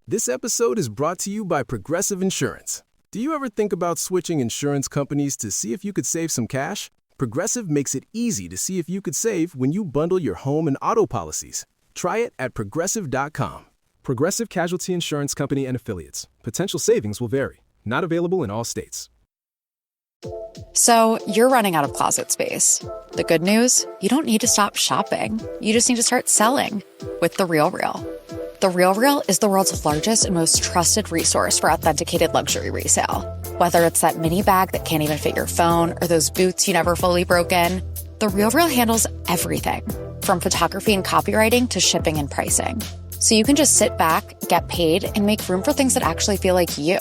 This episode is brought to you by Progressive Insurance. Do you ever think about switching insurance companies to see if you could save some cash? Progressive makes it easy to see if you could save when you bundle your home and auto policies. Try it at Progressive.com. Progressive Casualty Insurance Company and Affiliates. Potential savings will vary. Not available in all states. So you're running out of closet space. The good news? You don't need to stop shopping. You just need to start selling with The RealReal. The RealReal is the world's largest and most trusted resource for authenticated luxury resale. Whether it's that mini bag that can't even fit your phone or those boots you never fully broke in, The RealReal handles everything, from photography and copywriting to shipping and pricing. So you can just sit back, get paid, and make room for things that actually feel like you.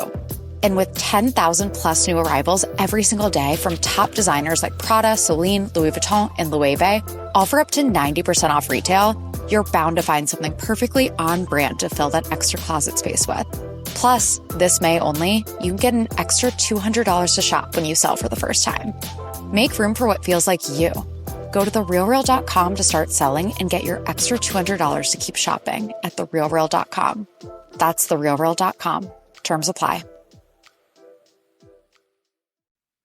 And with 10,000 plus new arrivals every single day from top designers like Prada, Celine, Louis Vuitton, and Loewe, all for up to 90% off retail, you're bound to find something perfectly on brand to fill that extra closet space with. Plus, this May only, you can get an extra $200 to shop when you sell for the first time. Make room for what feels like you. Go to therealreal.com to start selling and get your extra $200 to keep shopping at therealreal.com. That's therealreal.com. Terms apply.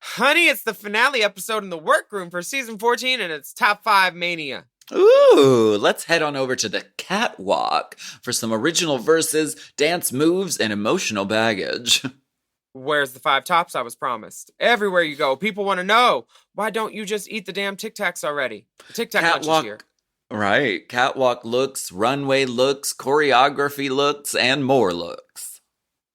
Honey, it's the finale episode in the workroom for season 14 and it's top 5 mania. Ooh, let's head on over to the Catwalk for some original verses, dance moves, and emotional baggage. Where's the 5 tops I was promised? Everywhere you go, people want to know. Why don't you just eat the damn Tic Tacs already? The Tic Tac lunch is here. Right. Catwalk looks, runway looks, choreography looks, and more looks.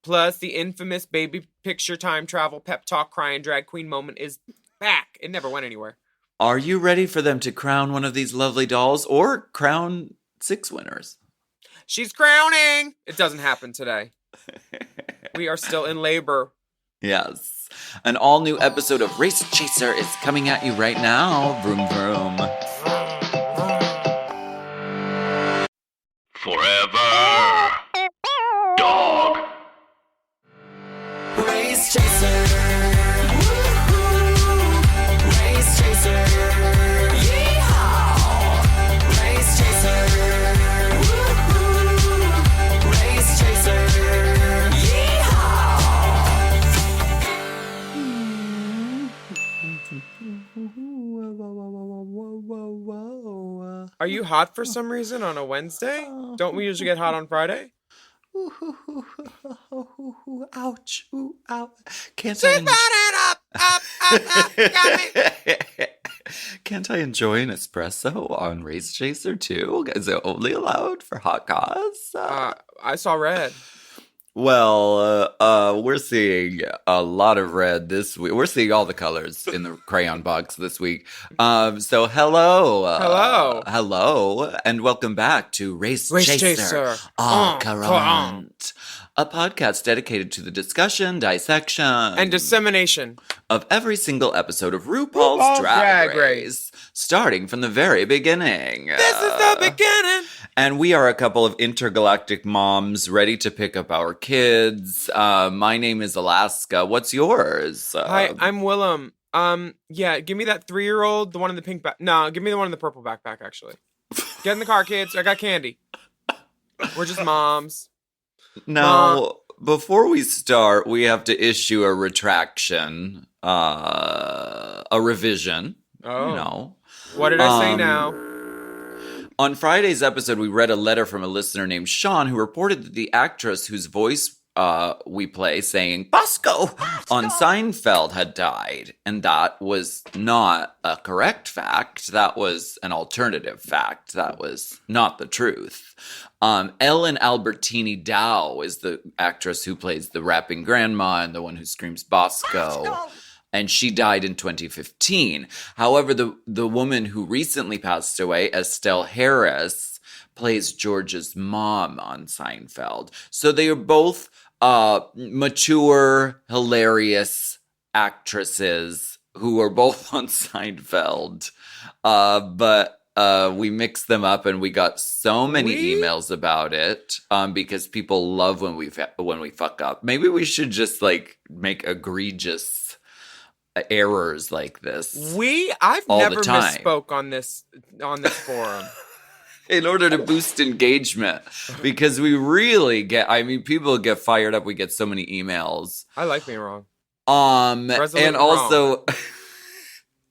Plus, the infamous baby picture time travel pep talk crying drag queen moment is back. It never went anywhere. Are you ready for them to crown one of these lovely dolls or crown 6 winners? She's crowning! It doesn't happen today. We are still in labor. Yes. An all-new episode of Race Chaser is coming at you right now. Vroom, vroom. Forever. Dog. Race Chaser. Woo-hoo. Race Chaser. Yeehaw. Race Chaser. Woo-hoo. Race Chaser. Are you hot for some reason on a Wednesday? Don't we usually get hot on Friday? Ouch. Ooh, ow. Can't She's burning up, got me. Can't I enjoy an espresso on Race Chaser too? Is it only allowed for hot cause? I saw red. Well, we're seeing a lot of red this week. We're seeing all the colors in the crayon box this week. So hello. Hello, and welcome back to Race Chaser. Current. A podcast dedicated to the discussion, dissection, And dissemination of every single episode of RuPaul's Drag Race, starting from the very beginning. This is the beginning. And we are a couple of intergalactic moms ready to pick up our kids. My name is Alaska. What's yours? Hi, I'm Willam. Yeah, give me that 3-year-old, the one in the pink back. No, give me the one in the purple backpack, actually. Get in the car, kids. I got candy. We're just moms. Now, before we start, we have to issue a retraction, a revision. Oh. You know. What did I say now? On Friday's episode, we read a letter from a listener named Sean who reported that the actress whose voice we play saying Bosco on Seinfeld had died. And that was not a correct fact. That was an alternative fact. That was not the truth. Ellen Albertini Dow is the actress who plays the rapping grandma and the one who screams Bosco. And she died in 2015. However, the woman who recently passed away, Estelle Harris, plays George's mom on Seinfeld. So they are both mature, hilarious actresses who are both on Seinfeld. But we mixed them up and we got so many emails about it because people love when we fuck up. Maybe we should just make egregious errors like this. I've all never the time. misspoke on this forum. in order to boost engagement, because we really get, I mean, people get fired up. We get so many emails. I like being wrong. And Resolute also,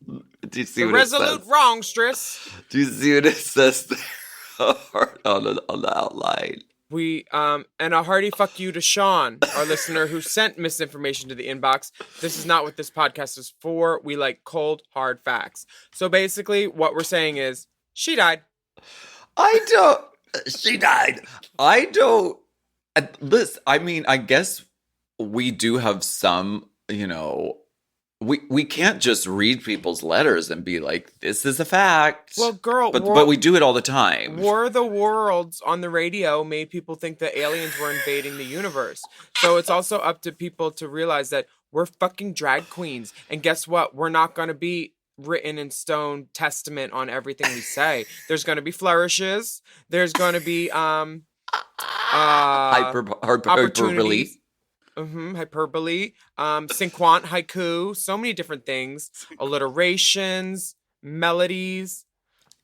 do you see The what it resolute says? wrong, Striss. Do you see what it says there on the outline? We and a hearty fuck you to Sean, our listener who sent misinformation to the inbox. This is not what this podcast is for. We like cold, hard facts. So basically, what we're saying is she died. She died. Listen, I mean, I guess we do have some, you know, we can't just read people's letters and be like, this is a fact. Well, girl, but we do it all the time. War of the Worlds on the radio made people think that aliens were invading the universe. So it's also up to people to realize that we're fucking drag queens. And guess what? We're not going to be written in stone testament on everything we say. There's going to be flourishes. There's going to be Hyperbole. opportunities. Hyperbole, cinquant, haiku, so many different things, alliterations, melodies.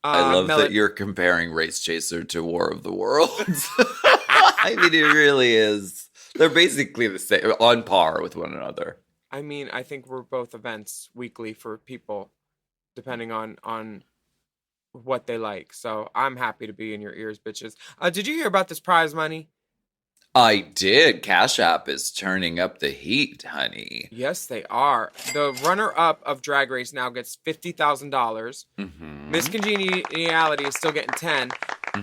I love that you're comparing Race Chaser to War of the Worlds. I mean, it really is. They're basically the same, on par with one another. I mean, I think we're both events weekly for people, depending on what they like. So I'm happy to be in your ears, bitches. Did you hear about this prize money? I did. Cash App is turning up the heat, honey. Yes, they are. The runner-up of Drag Race now gets $50,000. Mm-hmm. Miss Congeniality is still getting 10,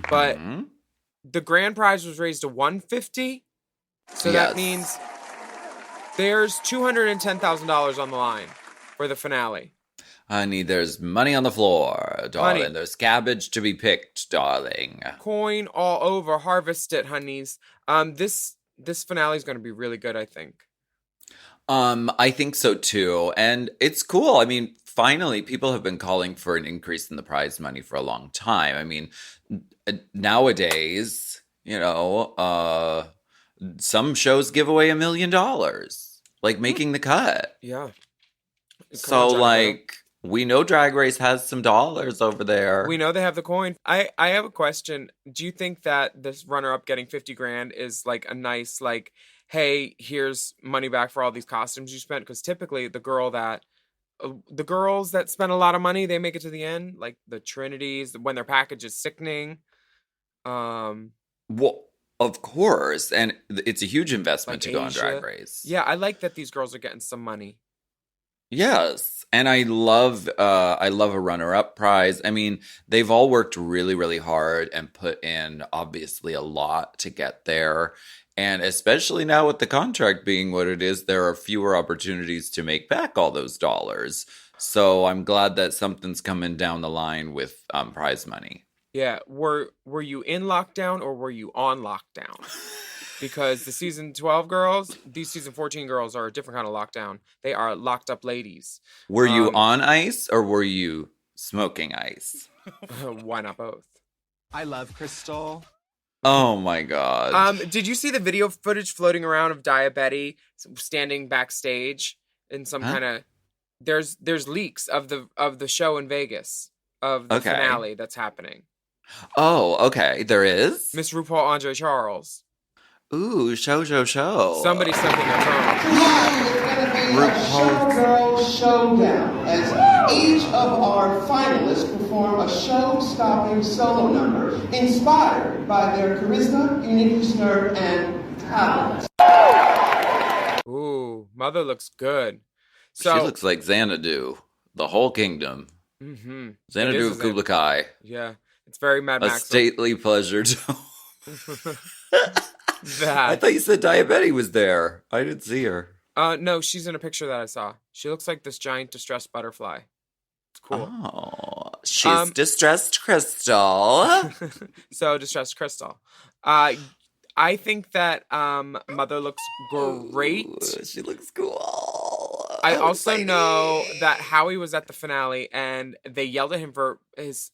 but the grand prize was raised to $150. So that means there's $210,000 on the line for the finale. Honey, there's money on the floor, darling. Honey. There's cabbage to be picked, darling. Coin all over. Harvest it, honeys. This finale is going to be really good, I think. I think so too. And it's cool. I mean, finally, people have been calling for an increase in the prize money for a long time. I mean, nowadays, you know, some shows give away $1 million, like Making the Cut. Yeah. So, like, we know Drag Race has some dollars over there. We know they have the coin. I have a question. Do you think that this runner-up getting 50 grand is like a nice, like, hey, here's money back for all these costumes you spent? Because typically the girls that spend a lot of money, they make it to the end, like the Trinities, when their package is sickening. Well, of course. And it's a huge investment Like to go on Asia. Drag Race. Yeah, I like that these girls are getting some money. Yes. And I love a runner-up prize. I mean, they've all worked really, really hard and put in obviously a lot to get there. And especially now with the contract being what it is, there are fewer opportunities to make back all those dollars. So I'm glad that something's coming down the line with prize money. Yeah, were you in lockdown or were you on lockdown? Because the season 12 girls, these season 14 girls are a different kind of lockdown. They are locked up ladies. Were you on ice or were you smoking ice? Why not both? I love Crystal. Oh my God. Did you see the video footage floating around of Diabetti standing backstage in some kind of there's leaks of the show in Vegas of the finale that's happening. Oh, okay. There is? Miss RuPaul Andre Charles. Ooh, show. Somebody stepping their phone. RuPaul Showdown, as each of our finalists perform a show-stopping solo number inspired by their charisma, uniqueness, nerve, and talent. Ooh, Mother looks good. She looks like Xanadu, the whole kingdom. Mm-hmm. Xanadu of Kubla Kai. Yeah, it's very Mad A Max. stately pleasure to... That. I thought you said Diabetti was there. I didn't see her. No, she's in a picture that I saw. She looks like this giant distressed butterfly. It's cool. Oh, she's Distressed Crystal. So Distressed Crystal. I think that Mother looks great. Ooh, she looks cool. I also know that Howie was at the finale and they yelled at him for his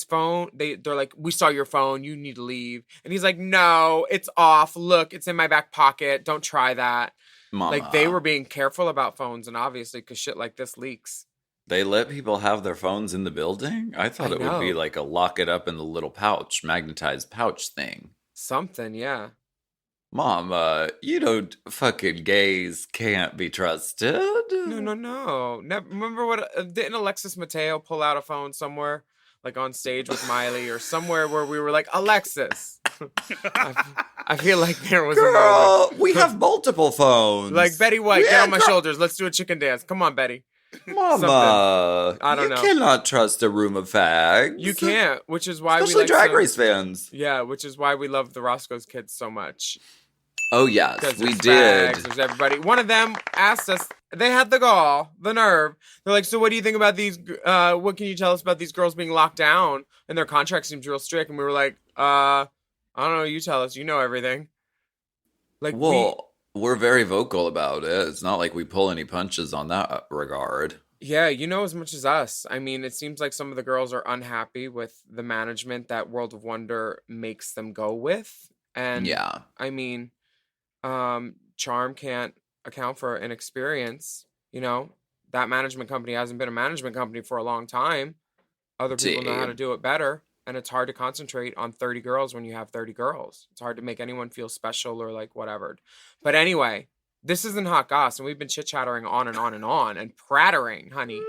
phone. They're like, we saw your phone. You need to leave. And he's like, no, it's off. Look, it's in my back pocket. Don't try that. Mama. Like they were being careful about phones and obviously because shit like this leaks. They let people have their phones in the building? I thought I it would be know. like a lock it up in the little pouch, magnetized pouch thing. Something, yeah. Mom, you know, fucking gays can't be trusted. No, no, no. Never, remember what didn't Alexis Mateo pull out a phone somewhere, like on stage with Miley or somewhere where we were like, Alexis. I feel like there was a moment. Girl, we have multiple phones. Like Betty White, We get had on my shoulders. Let's do a chicken dance. Come on, Betty. Mama, I don't know. You cannot trust a room of fags. You can't, which is why Especially we like Drag Race fans. Yeah, which is why we love the Roscoe's kids so much. Oh, yes, Because we there's did. fags, there's everybody. One of them asked us, they had the gall, the nerve. They're like, so what do you think about these, what can you tell us about these girls being locked down? And their contract seems real strict. And we were like, I don't know, you tell us, you know everything. Like, Well, we're very vocal about it. It's not like we pull any punches on that regard. yeah, you know as much as us. I mean, it seems like some of the girls are unhappy with the management that World of Wonder makes them go with. And Yeah. I mean, charm can't account for inexperience. You know, that management company hasn't been a management company for a long time. Other people know how to do it better. And it's hard to concentrate on 30 girls when you have 30 girls. It's hard to make anyone feel special or like whatever. But anyway, this isn't hot goss, and we've been chit-chattering on and on and on and prattering, honey.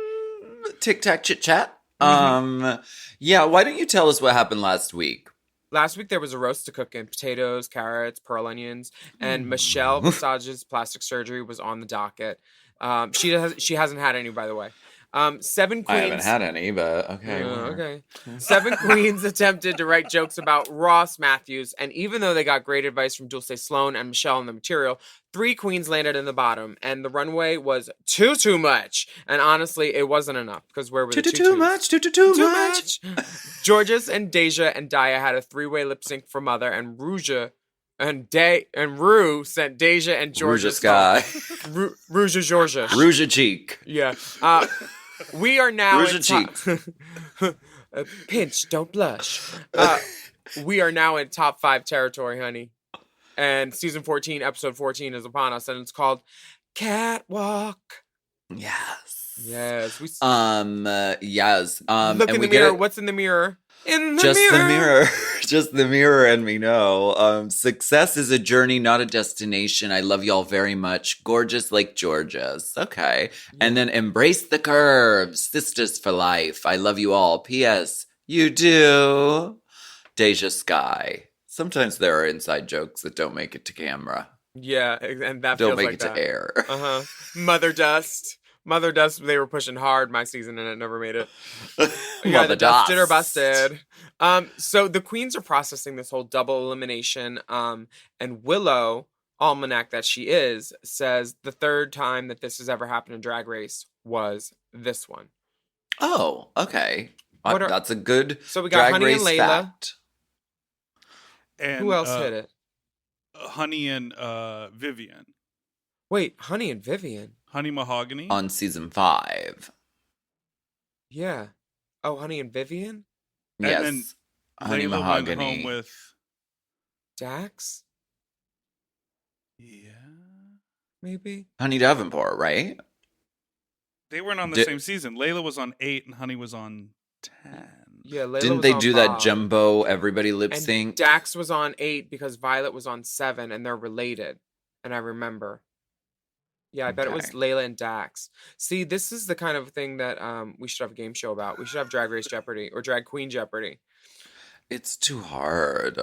Tic-tac chit-chat. Yeah, why don't you tell us what happened last week? Last week there was a roast to cook in potatoes, carrots, pearl onions, and Michelle Visage's plastic surgery was on the docket. She hasn't had any, by the way. 7 queens. I haven't had any, but okay. Okay. 7 queens attempted to write jokes about Ross Matthews, and even though they got great advice from Dulce Sloan and Michelle on the material, 3 queens landed in the bottom, and the runway was too much. And honestly, it wasn't enough because where were the Too much. Georges and Deja and Daya had a 3-way lip sync for Mother, and Rouge and Rue sent Deja and Georgia Rouge Sky. Rouge Georgia. Rouge Cheek. Yeah. We are now Rouge in cheek. pinch, don't blush. We are now in top 5 territory, honey. And season 14, episode 14 is upon us, and it's called Catwalk. Yes. Yes. Yes. Look in the mirror. What's in the mirror? In the Just mirror. the mirror. Just the mirror and me know. Success is a journey, not a destination. I love y'all very much. Gorgeous like Georgia's. Okay. And then embrace the curves. Sisters for life. I love you all. P.S. You do. Deja Sky. Sometimes there are inside jokes that don't make it to camera. Yeah, and that Don't feels make like it that. to air. Uh-huh. Mother Dust. Mother Dust, they were pushing hard my season and it never made it. You Mother either dusted or Dust. busted. So the queens are processing this whole double elimination. And Willow, almanac that she is, says the 3rd time that this has ever happened in Drag Race was this one. Oh, okay. What That's a good So we got Drag Honey Race and Layla. fact. And Who else hit it? Honey and Vivian. Wait, Honey and Vivian. Honey Mahogany. On season 5. Yeah. Oh, Honey and Vivian? And Yes. then Honey Layla Mahogany. went home with. Dax? Yeah. Maybe? Honey Davenport, right? They weren't on the Did- same season. Layla was on 8 and Honey was on 10. Yeah, Layla Didn't was they on do Bob. that jumbo everybody lip And sync? Dax was on 8 because Violet was on 7 and they're related. And I remember. Yeah, I bet it was Okay. Layla and Dax. See, this is the kind of thing that we should have a game show about. We should have Drag Race Jeopardy or Drag Queen Jeopardy. It's too hard.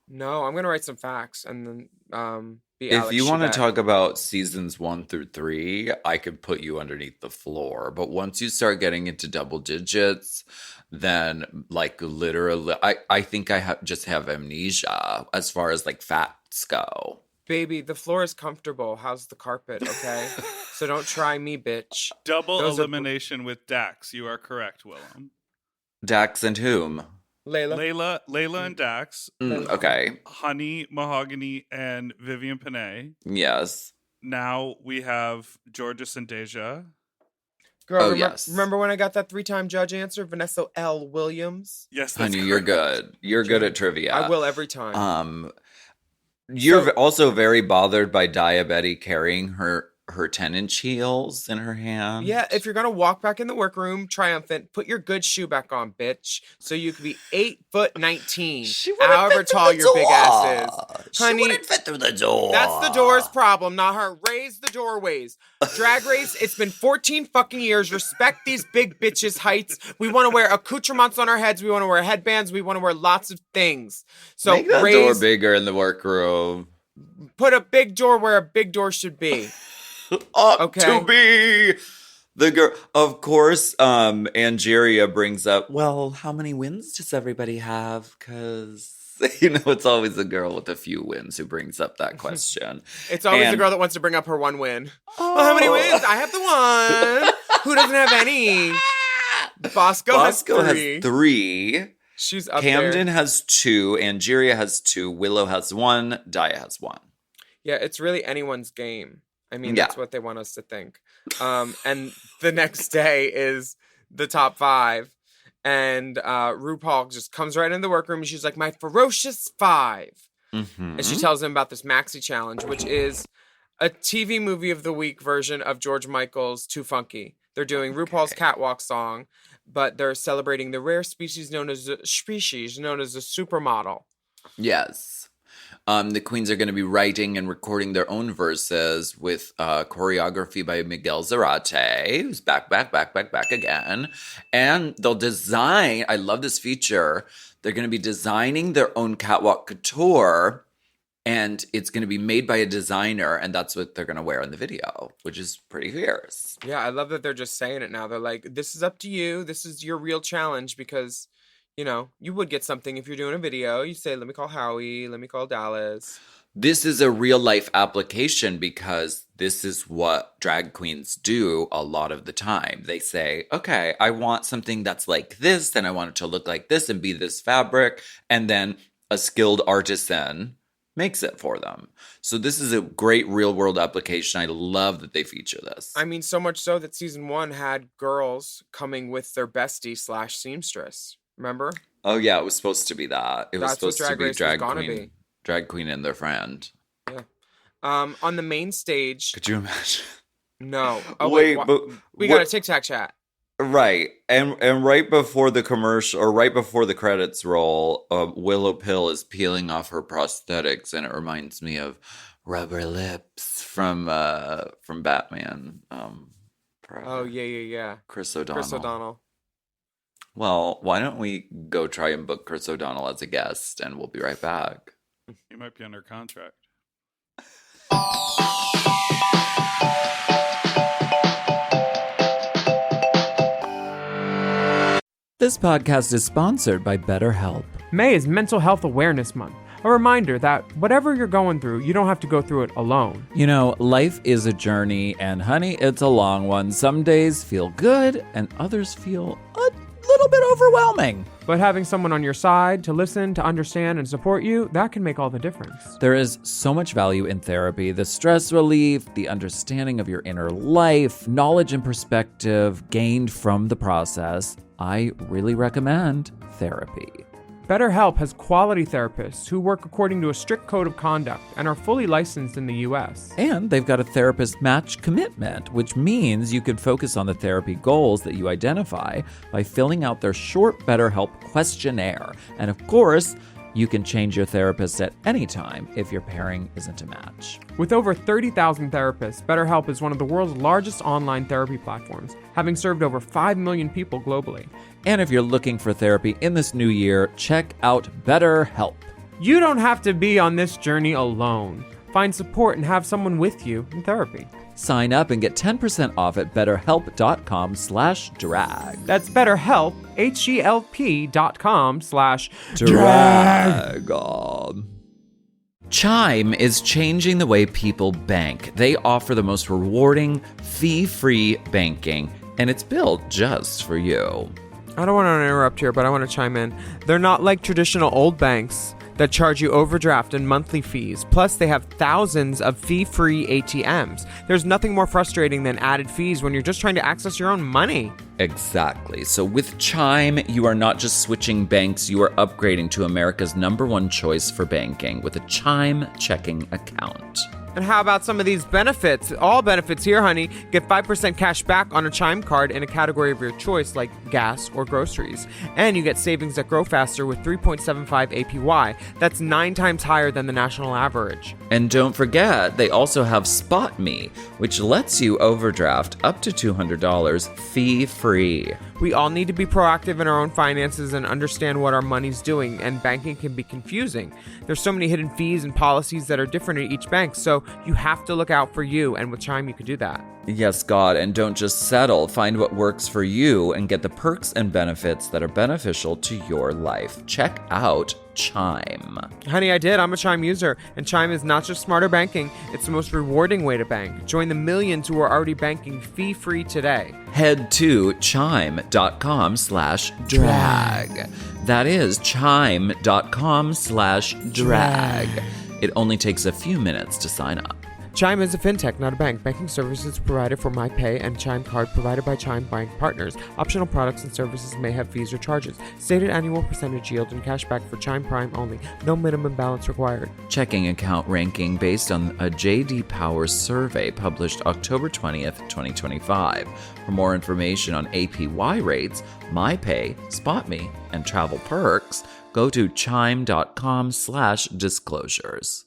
No, I'm going to write some facts and then be If Alex you want to Trebek. talk about seasons 1 through 3, I could put you underneath the floor. But once you start getting into double digits, then like literally, I think I just have amnesia as far as like facts go. Baby, the floor is comfortable. How's the carpet, okay? So don't try me, bitch. Double Those are- elimination with Dax. You are correct, Willam. Dax and whom? Layla? And Dax. Okay. Honey Mahogany and Vivian Panay. Yes. Now we have Georges and Deja. Girl, Oh, remember, yes. remember when I got that 3-time judge answer? Vanessa L. Williams? Yes, that's Honey, you're correct. good. You're good at trivia. I will every time. You're So- also very bothered by Diabetes carrying her her 10-inch heels in her hand. Yeah, if you're gonna walk back in the workroom triumphant, put your good shoe back on, bitch. So you could be 8'19", however tall your big ass is. She Honey, wouldn't fit through the door. that's the door's problem, not her. Raise the doorways. Drag Race, it's been 14 fucking years. Respect these big bitches' heights. We want to wear accoutrements on our heads. We want to wear headbands. We want to wear lots of things. So Make that door bigger in the workroom. Put a big door where a big door should be. To be the girl. Of course, Angeria brings up, well, how many wins does everybody have? Because, it's always the girl with a few wins who brings up that question. It's always the girl that wants to bring up her one win. Oh. Well, how many wins? I have the one. Who doesn't have any? Bosco has three. She's up Camden there. has 2. Angeria has 2. Willow has 1. Daya has 1. Yeah, it's really anyone's game. I mean, that's what they want us to think. And the next day is the top 5. And RuPaul just comes right in the workroom and she's like, my ferocious 5. Mm-hmm. And she tells him about this Maxi Challenge, which is a TV movie of the week version of George Michael's Too Funky. They're doing RuPaul's Catwalk song, but they're celebrating the rare species known as a supermodel. Yes. The queens are going to be writing and recording their own verses with choreography by Miguel Zarate, who's back again. And they'll design, I love this feature, they're going to be designing their own catwalk couture, and it's going to be made by a designer, and that's what they're going to wear in the video, which is pretty fierce. Yeah, I love that they're just saying it now. They're like, this is up to you. This is your real challenge because, you would get something if you're doing a video. You say, let me call Howie, let me call Dallas. This is a real life application because this is what drag queens do a lot of the time. They say, okay, I want something that's like this, and I want it to look like this and be this fabric. And then a skilled artisan makes it for them. So this is a great real world application. I love that they feature this. I mean, so much so that season 1 had girls coming with their bestie / seamstress. Remember? Oh yeah, it was supposed to be that. It was That's supposed what to be Drag Race was gonna be. Drag queen and their friend. Yeah. On the main stage. Could you imagine? No. Oh, wait, but we got a TikTok chat. Right. And right before the commercial, or right before the credits roll, Willow Pill is peeling off her prosthetics, and it reminds me of Rubber Lips from Batman. Oh, yeah. Chris O'Donnell. O'Donnell. Well, why don't we go try and book Chris O'Donnell as a guest, and we'll be right back. He might be under contract. This podcast is sponsored by BetterHelp. May is Mental Health Awareness Month. A reminder that whatever you're going through, you don't have to go through it alone. Life is a journey, and honey, it's a long one. Some days feel good, and others feel a little bit overwhelming. But having someone on your side to listen, to understand, and support you, that can make all the difference. There is so much value in therapy. The stress relief, the understanding of your inner life, knowledge and perspective gained from the process. I really recommend therapy. BetterHelp has quality therapists who work according to a strict code of conduct and are fully licensed in the U.S. And they've got a therapist match commitment, which means you can focus on the therapy goals that you identify by filling out their short BetterHelp questionnaire. And of course, you can change your therapist at any time if your pairing isn't a match. With over 30,000 therapists, BetterHelp is one of the world's largest online therapy platforms, having served over 5 million people globally. And if you're looking for therapy in this new year, check out BetterHelp. You don't have to be on this journey alone. Find support and have someone with you in therapy. Sign up and get 10% off at betterhelp.com/drag. That's BetterHelp, HELP.com/drag. Chime is changing the way people bank. They offer the most rewarding, fee-free banking, and it's built just for you. I don't want to interrupt here, but I want to chime in. They're not like traditional old banks that charge you overdraft and monthly fees. Plus, they have thousands of fee-free ATMs. There's nothing more frustrating than added fees when you're just trying to access your own money. Exactly. So with Chime, you are not just switching banks, you are upgrading to America's #1 choice for banking with a Chime checking account. And how about some of these benefits? All benefits here, honey. Get 5% cash back on a Chime card in a category of your choice like gas or groceries. And you get savings that grow faster with 3.75 APY. That's 9 times higher than the national average. And don't forget, they also have Spot Me, which lets you overdraft up to $200 fee-free. We all need to be proactive in our own finances and understand what our money's doing, and banking can be confusing. There's so many hidden fees and policies that are different at each bank, so you have to look out for you, and with Chime you can do that. Yes, God, and don't just settle. Find what works for you and get the perks and benefits that are beneficial to your life. Check out Chime. Honey, I did. I'm a Chime user, and Chime is not just smarter banking, it's the most rewarding way to bank. Join the millions who are already banking fee-free today. Head to chime.com/drag. That is chime.com/drag. It only takes a few minutes to sign up. Chime is a fintech, not a bank. Banking services provided for MyPay and Chime Card provided by Chime Bank Partners. Optional products and services may have fees or charges. Stated annual percentage yield and cashback for Chime Prime only. No minimum balance required. Checking account ranking based on a J.D. Power survey published October 20th, 2025. For more information on APY rates, MyPay, SpotMe, and travel perks, go to chime.com/disclosures.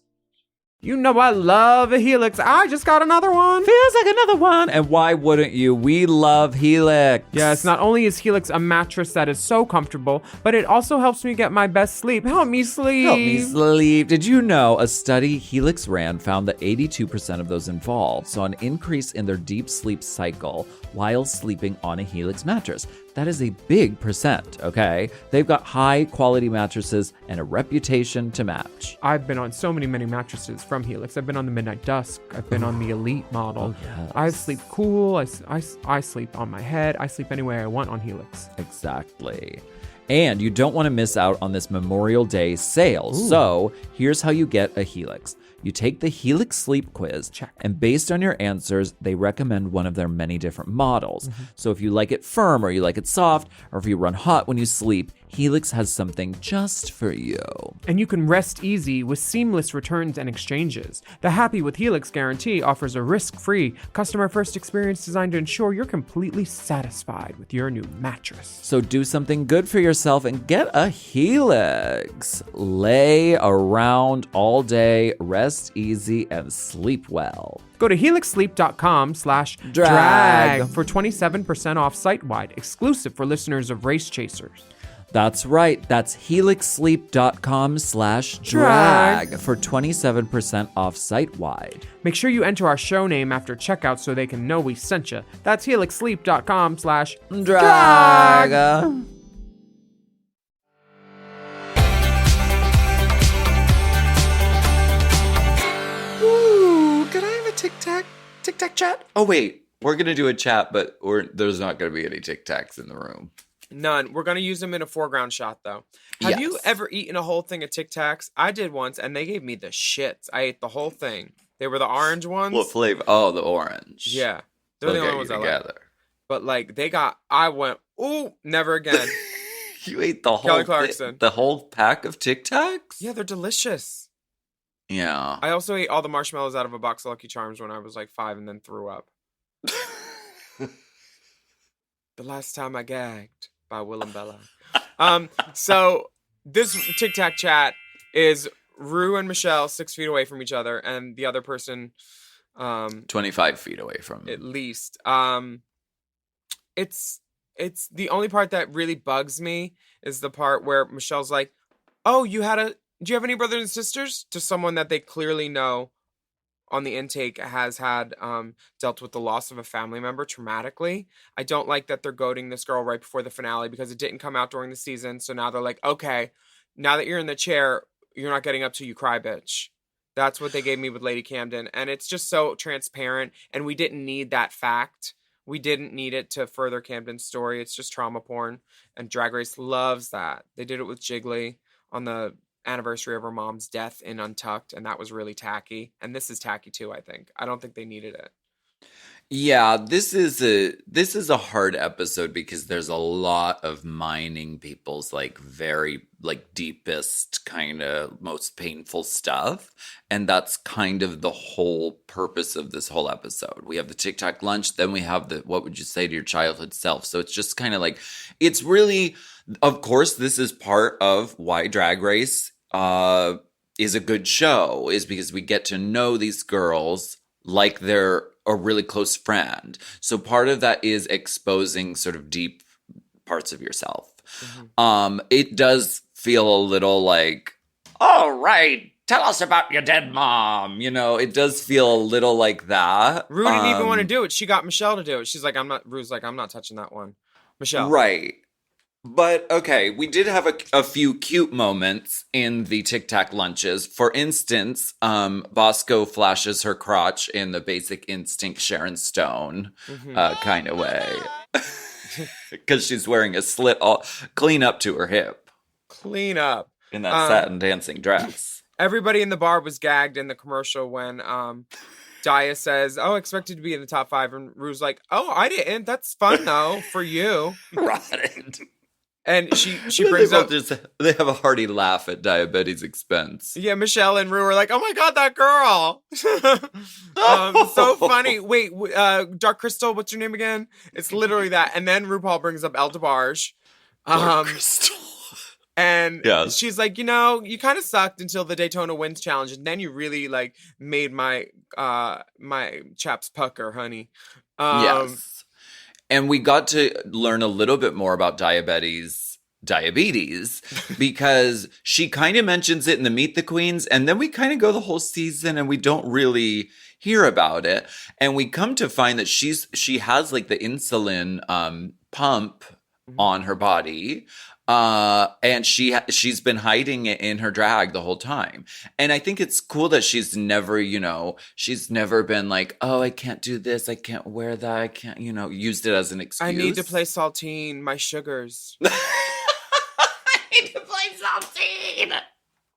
You know I love a Helix. I just got another one. Feels like another one. And why wouldn't you? We love Helix. Yes, not only is Helix a mattress that is so comfortable, but it also helps me get my best sleep. Help me sleep. Help me sleep. Did you know a study Helix ran found that 82% of those involved saw an increase in their deep sleep cycle while sleeping on a Helix mattress? That is a big percent, okay? They've got high quality mattresses and a reputation to match. I've been on so many mattresses from Helix. I've been on the Midnight Dusk. I've been on the Elite model. Oh, yes. I sleep cool. I sleep on my head. I sleep anywhere I want on Helix. Exactly. And you don't want to miss out on this Memorial Day sale. Ooh. So here's how you get a Helix. You take the Helix Sleep Quiz, and based on your answers, they recommend one of their many different models. So if you like it firm or you like it soft, or if you run hot when you sleep, Helix has something just for you. And you can rest easy with seamless returns and exchanges. The Happy with Helix guarantee offers a risk-free, customer-first experience designed to ensure you're completely satisfied with your new mattress. So do something good for yourself and get a Helix. Lay around all day, rest easy, and sleep well. Go to helixsleep.com/drag for 27% off site-wide, exclusive for listeners of Race Chasers. That's right. That's helixsleep.com/drag for 27% off site-wide. Make sure you enter our show name after checkout so they can know we sent you. That's helixsleep.com/drag. Ooh, can I have a tic-tac chat? Oh, wait. We're going to do a chat, but there's not going to be any tic-tacs in the room. None. We're going to use them in a foreground shot, though. Have you ever eaten a whole thing of Tic Tacs? I did once, and they gave me the shits. I ate the whole thing. They were the orange ones. What flavor? Oh, the orange. Yeah. They're the only ones I like. But, like, I went, ooh, never again. You ate the whole Kelly Clarkson. The whole pack of Tic Tacs? Yeah, they're delicious. Yeah. I also ate all the marshmallows out of a box of Lucky Charms when I was, like, 5 and then threw up. The Last Time I Gagged by Willam Bella. So this Tic Tac chat is Rue and Michelle 6 feet away from each other, and the other person 25 feet away from at least. It's the only part that really bugs me is the part where Michelle's like, "Oh, do you have any brothers and sisters?" to someone that they clearly know on the intake has had dealt with the loss of a family member traumatically. I don't like that they're goading this girl right before the finale because it didn't come out during the season. So now they're like, okay, now that you're in the chair, you're not getting up till you cry, bitch. That's what they gave me with Lady Camden. And it's just so transparent. And we didn't need that fact. We didn't need it to further Camden's story. It's just trauma porn. And Drag Race loves that. They did it with Jiggly on the anniversary of her mom's death in Untucked, and that was really tacky. And this is tacky too, I think. I don't think they needed it. Yeah, this is a hard episode because there's a lot of mining people's like very like deepest kind of most painful stuff, and that's kind of the whole purpose of this whole episode. We have the Tic Tac lunch, then we have the what would you say to your childhood self. So it's just kind of like it's really, of course, this is part of why Drag Race is a good show, is because we get to know these girls like they're a really close friend. So part of that is exposing sort of deep parts of yourself. It does feel a little like, all right, tell us about your dead mom. You know, it does feel a little like that. Rue didn't even want to do it. She got Michelle to do it. She's like, Rue's like, I'm not touching that one. Michelle. Right. But okay, we did have a few cute moments in the Tic Tac lunches. For instance, Bosco flashes her crotch in the Basic Instinct Sharon Stone kind of way. Because she's wearing a slit all clean up to her hip. Clean up. In that satin dancing dress. Everybody in the bar was gagged in the commercial when Daya says, oh, expected to be in the top 5. And Rue's like, oh, I didn't. That's fun, though, for you. Right. And she brings up... They have a hearty laugh at Diabetes' expense. Yeah, Michelle and Rue are like, oh my God, that girl. So funny. Wait, Dark Crystal, what's your name again? It's literally that. And then RuPaul brings up El DeBarge. Dark Crystal. And she's like, you know, you kind of sucked until the Daytona Wins Challenge. And then you really, like, made my chaps pucker, honey. Yes. And we got to learn a little bit more about diabetes because she kind of mentions it in the Meet the Queens, and then we kind of go the whole season and we don't really hear about it. And we come to find that she has like the insulin pump on her body. And she's been hiding it in her drag the whole time. And I think it's cool that she's never been like, oh, I can't do this. I can't wear that. I can't, used it as an excuse. I need to play Saltine, my sugars. I need to play Saltine.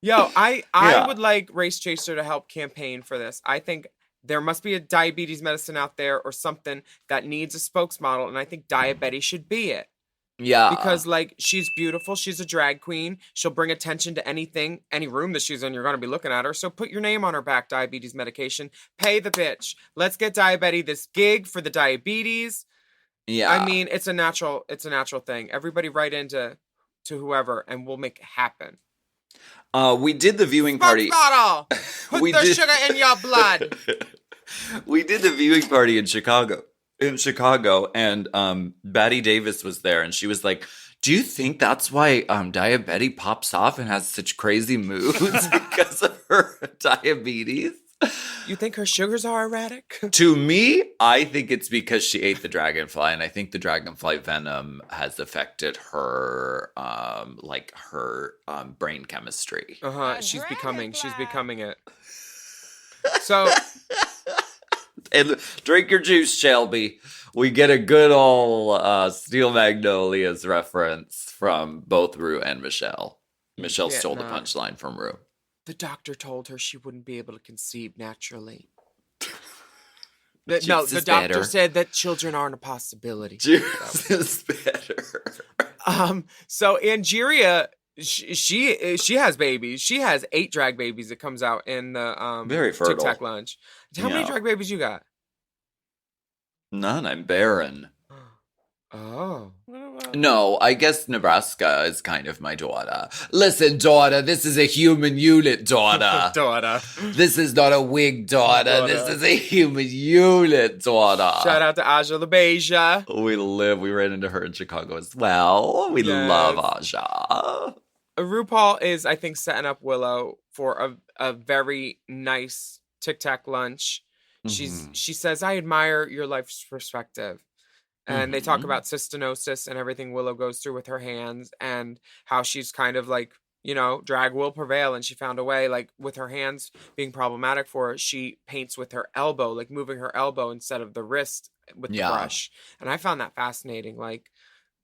Yo, I would like Race Chaser to help campaign for this. I think there must be a diabetes medicine out there or something that needs a spokesmodel. And I think Diabetes should be it. Yeah. Because, like, she's beautiful. She's a drag queen. She'll bring attention to anything, any room that she's in. You're going to be looking at her. So put your name on her back, diabetes medication. Pay the bitch. Let's get Diabetes this gig for the diabetes. Yeah. I mean, it's a natural thing. Everybody write into whoever, and we'll make it happen. We did the viewing party. Bottle. Put the sugar in your blood. We did the viewing party in Chicago. And Batty Davis was there, and she was like, do you think that's why Diabetes pops off and has such crazy moods because of her diabetes? You think her sugars are erratic? To me, I think it's because she ate the dragonfly, and I think the dragonfly venom has affected her brain chemistry. She's becoming it. So and drink your juice, Shelby. We get a good old Steel Magnolias reference from both Rue and Michelle. Michelle stole the punchline from Rue. The doctor told her she wouldn't be able to conceive naturally. The doctor said that children aren't a possibility. Juice is better. So Angeria, she has babies. She has 8 drag babies that comes out in the very fertile Tic Tac lunch. How many drag babies you got? None. I'm barren. Oh. No, I guess Nebraska is kind of my daughter. Listen, daughter, this is a human unit, daughter. Daughter. This is not a wig, daughter. This is a human unit, daughter. Shout out to Aja LaBeija. We ran into her in Chicago as well. We love Aja. RuPaul is, I think, setting up Willow for a very nice Tic Tac lunch. She says, I admire your life's perspective. And they talk about cystinosis and everything Willow goes through with her hands and how she's kind of like, drag will prevail. And she found a way, like with her hands being problematic for her, she paints with her elbow, like moving her elbow instead of the wrist with the brush. And I found that fascinating. Like,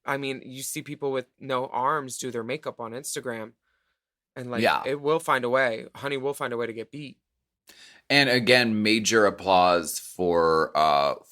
I mean, you see people with no arms do their makeup on Instagram. And like, it will find a way. Honey will find a way to get beat. And again, major applause for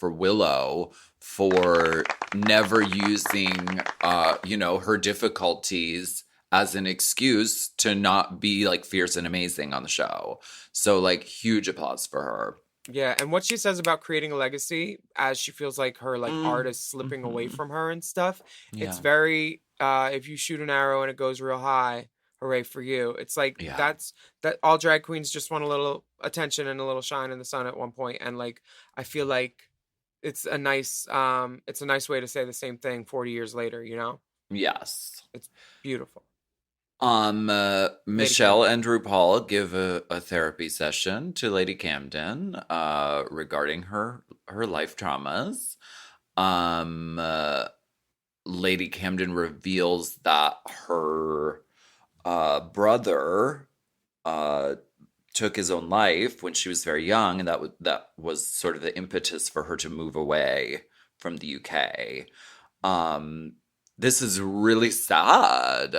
Willow for never using her difficulties as an excuse to not be like fierce and amazing on the show. So like huge applause for her. Yeah, and what she says about creating a legacy as she feels like her like art is slipping away from her and stuff. It's very if you shoot an arrow and it goes real high, hooray for you. It's like that all drag queens just want a little attention and a little shine in the sun at one point, and like I feel like it's a nice way to say the same thing 40 years later, you know? Yes. It's beautiful. Michelle and RuPaul give a therapy session to Lady Camden regarding her life traumas. Lady Camden reveals that her brother took his own life when she was very young, and that was sort of the impetus for her to move away from the UK. This is really sad.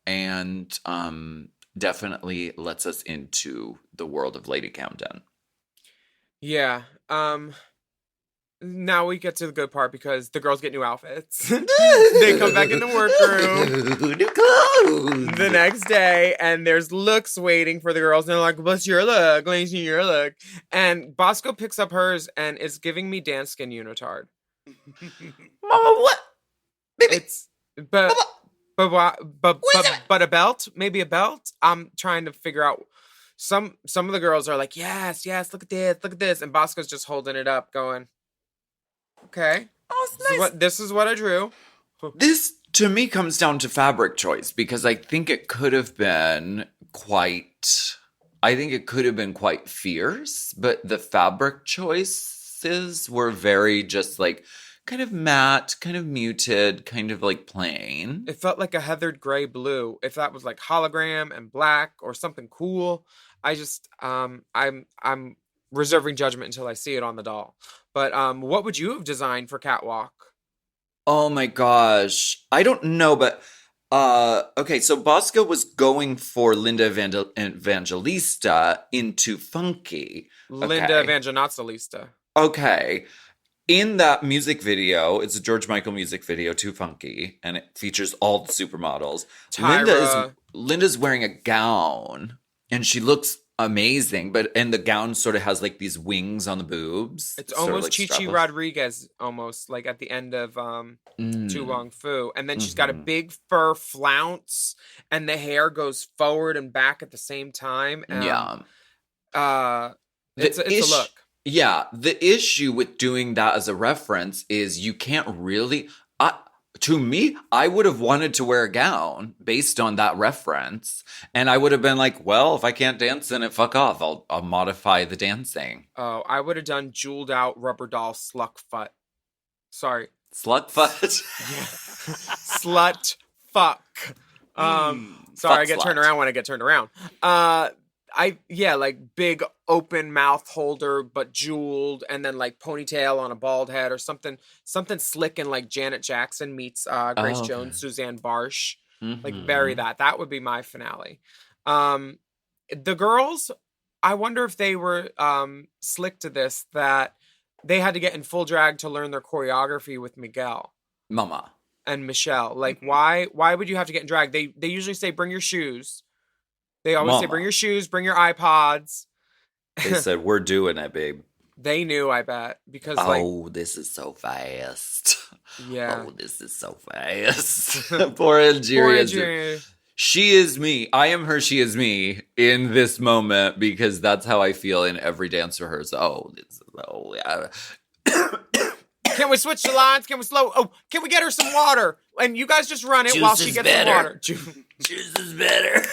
And definitely lets us into the world of Lady Camden. Yeah. Now we get to the good part because the girls get new outfits. They come back in the workroom the next day, and there's looks waiting for the girls. And they're like, "What's your look? Let me see your look." And Bosco picks up hers and is giving me dance skin unitard. Mama, what? Baby. It's but a belt, maybe a belt. I'm trying to figure out. Some of the girls are like, yes, look at this, and Bosco's just holding it up, going, okay, this is what I drew. This to me comes down to fabric choice, because I think it could have been quite fierce, but the fabric choices were very just like kind of matte, kind of muted, kind of like plain. It felt like a heathered gray blue. If that was like hologram and black or something cool, I just I'm reserving judgment until I see it on the doll. But what would you have designed for Catwalk? Oh my gosh, I don't know, but okay, so Bosco was going for Linda Evangelista into funky. Linda Evangelista. Okay. In that music video, it's a George Michael music video, Too Funky, and it features all the supermodels. Linda's wearing a gown, and she looks amazing, and the gown sort of has like these wings on the boobs. It's almost like Chi Rodriguez, almost like at the end of Tu Wong Fu. And then she's got a big fur flounce, and the hair goes forward and back at the same time. It's a look. Yeah, the issue with doing that as a reference is you can't really... to me, I would have wanted to wear a gown based on that reference. And I would have been like, well, if I can't dance, then fuck off. I'll modify the dancing. Oh, I would have done jeweled out rubber doll sluckfutt. Sorry. Sluckfutt? Yeah. Slut fuck. Sorry, I get turned around when I get turned around. Like big open mouth holder, but jeweled, and then like ponytail on a bald head or something slick and like Janet Jackson meets Grace Jones, Suzanne Barsh. Like bury that. That would be my finale. The girls, I wonder if they were slick to this, that they had to get in full drag to learn their choreography with Miguel. Mama. And Michelle. Like why would you have to get in drag? They usually say bring your shoes. They always say, bring your shoes, bring your iPods. They said, we're doing it, babe. They knew, I bet. Because, this is so fast. Yeah. Oh, this is so fast. Poor Algeria. She is me. I am her, she is me in this moment, because that's how I feel in every dance rehearsal. Yeah. Can we switch the lines? Can we slow? Oh, can we get her some water? And you guys just run it while she gets some water. Juice is better.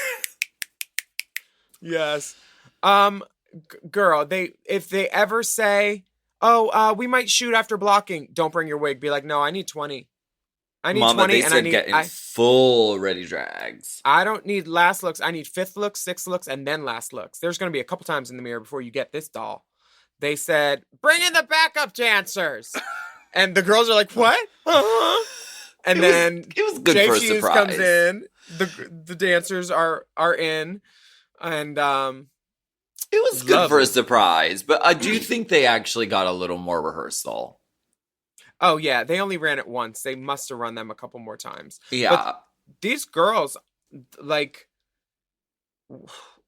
Yes. Girl, if they ever say, we might shoot after blocking, don't bring your wig. Be like, no, I need 20. I need Mama, 20 they and said I need get in full ready drags. I don't need last looks. I need fifth looks, sixth looks, and then last looks. There's going to be a couple times in the mirror before you get this doll. They said, bring in the backup dancers. And the girls are like, what? And then it was good Jay for a Hughes surprise. comes in. The dancers are in. And It was good for lovely. a surprise, but I do think they actually got a little more rehearsal. Oh yeah, they only ran it once. They must have run them a couple more times. Yeah. But these girls, like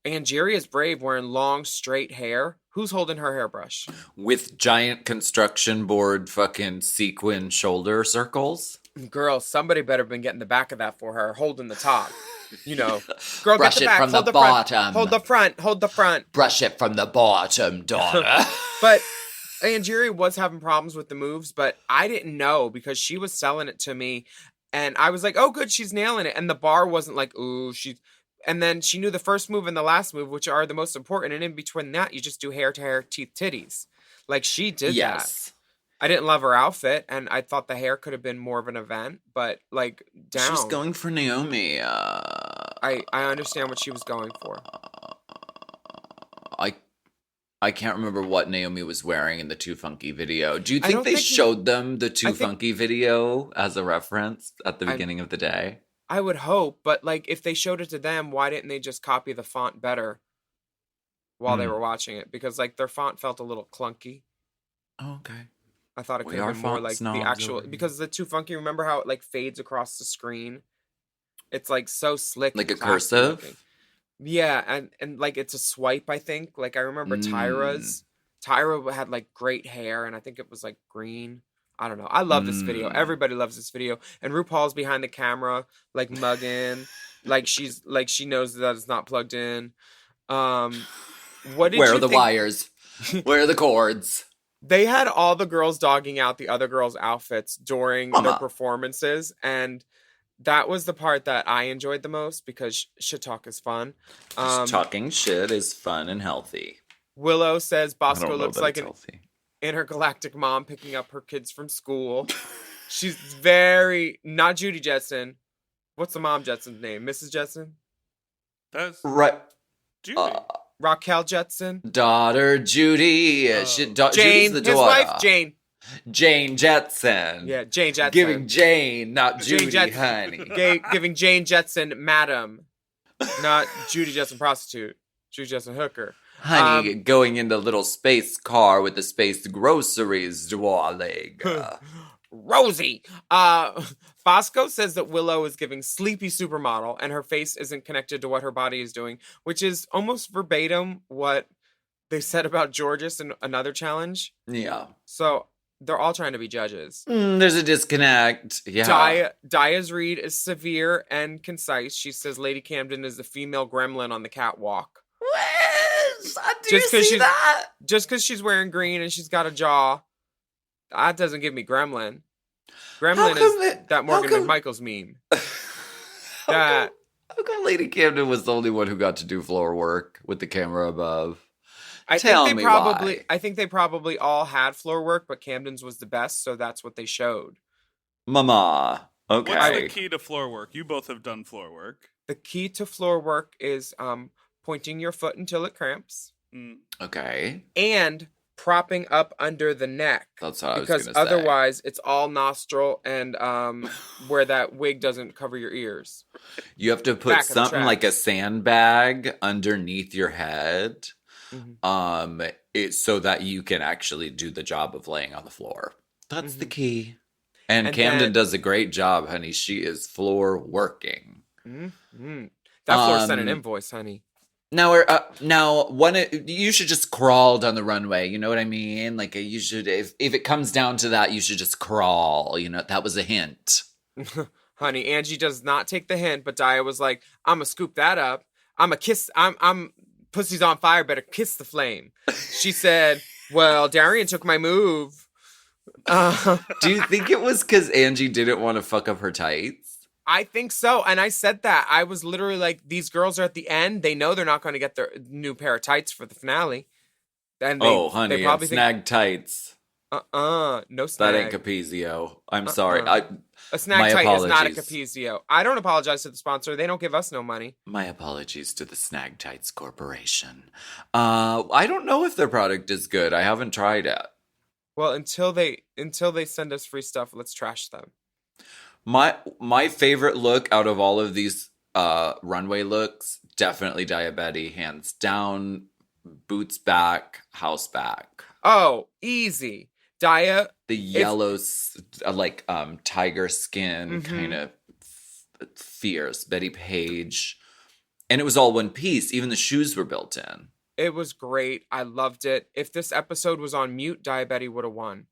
Angeria's brave wearing long straight hair. Who's holding her hairbrush? With giant construction board fucking sequin shoulder circles. Girl, somebody better been getting the back of that for her, holding the top. You know, girl, Brush get the it back, from hold the front, bottom. hold the front, hold the front. Brush it from the bottom, daughter. But Angeria was having problems with the moves, but I didn't know because she was selling it to me, and I was like, "Oh, good, she's nailing it." And the bar wasn't like, "Ooh, she's." And then she knew the first move and the last move, which are the most important. And in between that, you just do hair to hair, teeth, titties. Like she did that. I didn't love her outfit, and I thought the hair could have been more of an event, but like down. She's going for Naomi. I understand what she was going for. I can't remember what Naomi was wearing in the Too Funky video. Do you think don't they think- showed them the Too I think- Funky video as a reference at the beginning of the day? I would hope, but like if they showed it to them, why didn't they just copy the font better while they were watching it? Because like their font felt a little clunky. Oh, okay. I thought it We could have are been more font like the snobs actual over here. because the Too Funky. Remember how it like fades across the screen? It's like so slick, Like and a classy cursive? looking. Yeah, and like it's a swipe. I think like I remember Tyra's. Tyra had like great hair, and I think it was like green. I don't know. I love this video. Everybody loves this video, and RuPaul's behind the camera, like mugging, like she knows that it's not plugged in. What did Where you are the think? wires? Where are the cords? They had all the girls dogging out the other girls' outfits during their Mama. performances, and that was the part that I enjoyed the most because shit talk is fun. Talking shit is fun and healthy. Willow says I Bosco don't know looks that like it's an healthy. intergalactic mom picking up her kids from school. She's very not Judy Jetson. What's the mom Jetson's name? Mrs. Jetson? That's Right. Judy. Raquel Jetson? Daughter Judy. Jane, Judy's the his daughter. wife Jane. Jane Jetson. Yeah, Jane Jetson. Giving Jane, not Jane Judy, Jetson. honey. Giving Jane Jetson madam, not Judy Jetson prostitute. Judy Jetson hooker. Honey, going in the little space car with the space groceries, darling. Rosie. Bosco says that Willow is giving sleepy supermodel and her face isn't connected to what her body is doing, which is almost verbatim what they said about Georges in another challenge. Yeah. So they're all trying to be judges. There's a disconnect. Yeah. Daya's read is severe and concise. She says Lady Camden is the female gremlin on the catwalk. Do you see that? Just because she's wearing green and she's got a jaw, that doesn't give me gremlin. Gremlin is that Morgan McMichaels meme. How come Lady Camden was the only one who got to do floor work with the camera above? I Tell think me they probably why. I think they probably all had floor work, but Camden's was the best, so that's what they showed. Mama. Okay. What's the key to floor work? You both have done floor work. The key to floor work is pointing your foot until it cramps Okay. and propping up under the neck. That's what I was because gonna say. otherwise it's all nostril and where that wig doesn't cover your ears. You have to put Back of the something track. like a sandbag underneath your head, so that you can actually do the job of laying on the floor. That's the key. And Camden then- does a great job, honey. She is floor working. That floor sent an invoice, honey. Now, you should just crawl down the runway. You know what I mean? Like you should, if it comes down to that, you should just crawl. You know, that was a hint. Honey, Angie does not take the hint, but Daya was like, "I'm gonna scoop that up. I'm gonna kiss. I'm pussy's on fire. Better kiss the flame." She said, "Well, Darian took my move." Do you think it was because Angie didn't want to fuck up her tights? I think so, and I said that. I was literally like, "These girls are at the end. They know they're not going to get their new pair of tights for the finale." And honey, they probably snag tights. no snag. That ain't Capizio. I'm sorry. A snag my tight is not a apologies. Capizio. I don't apologize to the sponsor. They don't give us no money. My apologies to the Snag Tights Corporation. I don't know if their product is good. I haven't tried it. Well, until they send us free stuff, let's trash them. My favorite look out of all of these runway looks, definitely Diabetes, hands down. Boots back, house back. Oh, easy. The yellow, tiger skin, kind of fierce. Betty Page. And it was all one piece. Even the shoes were built in. It was great. I loved it. If this episode was on mute, Diabetes would have won.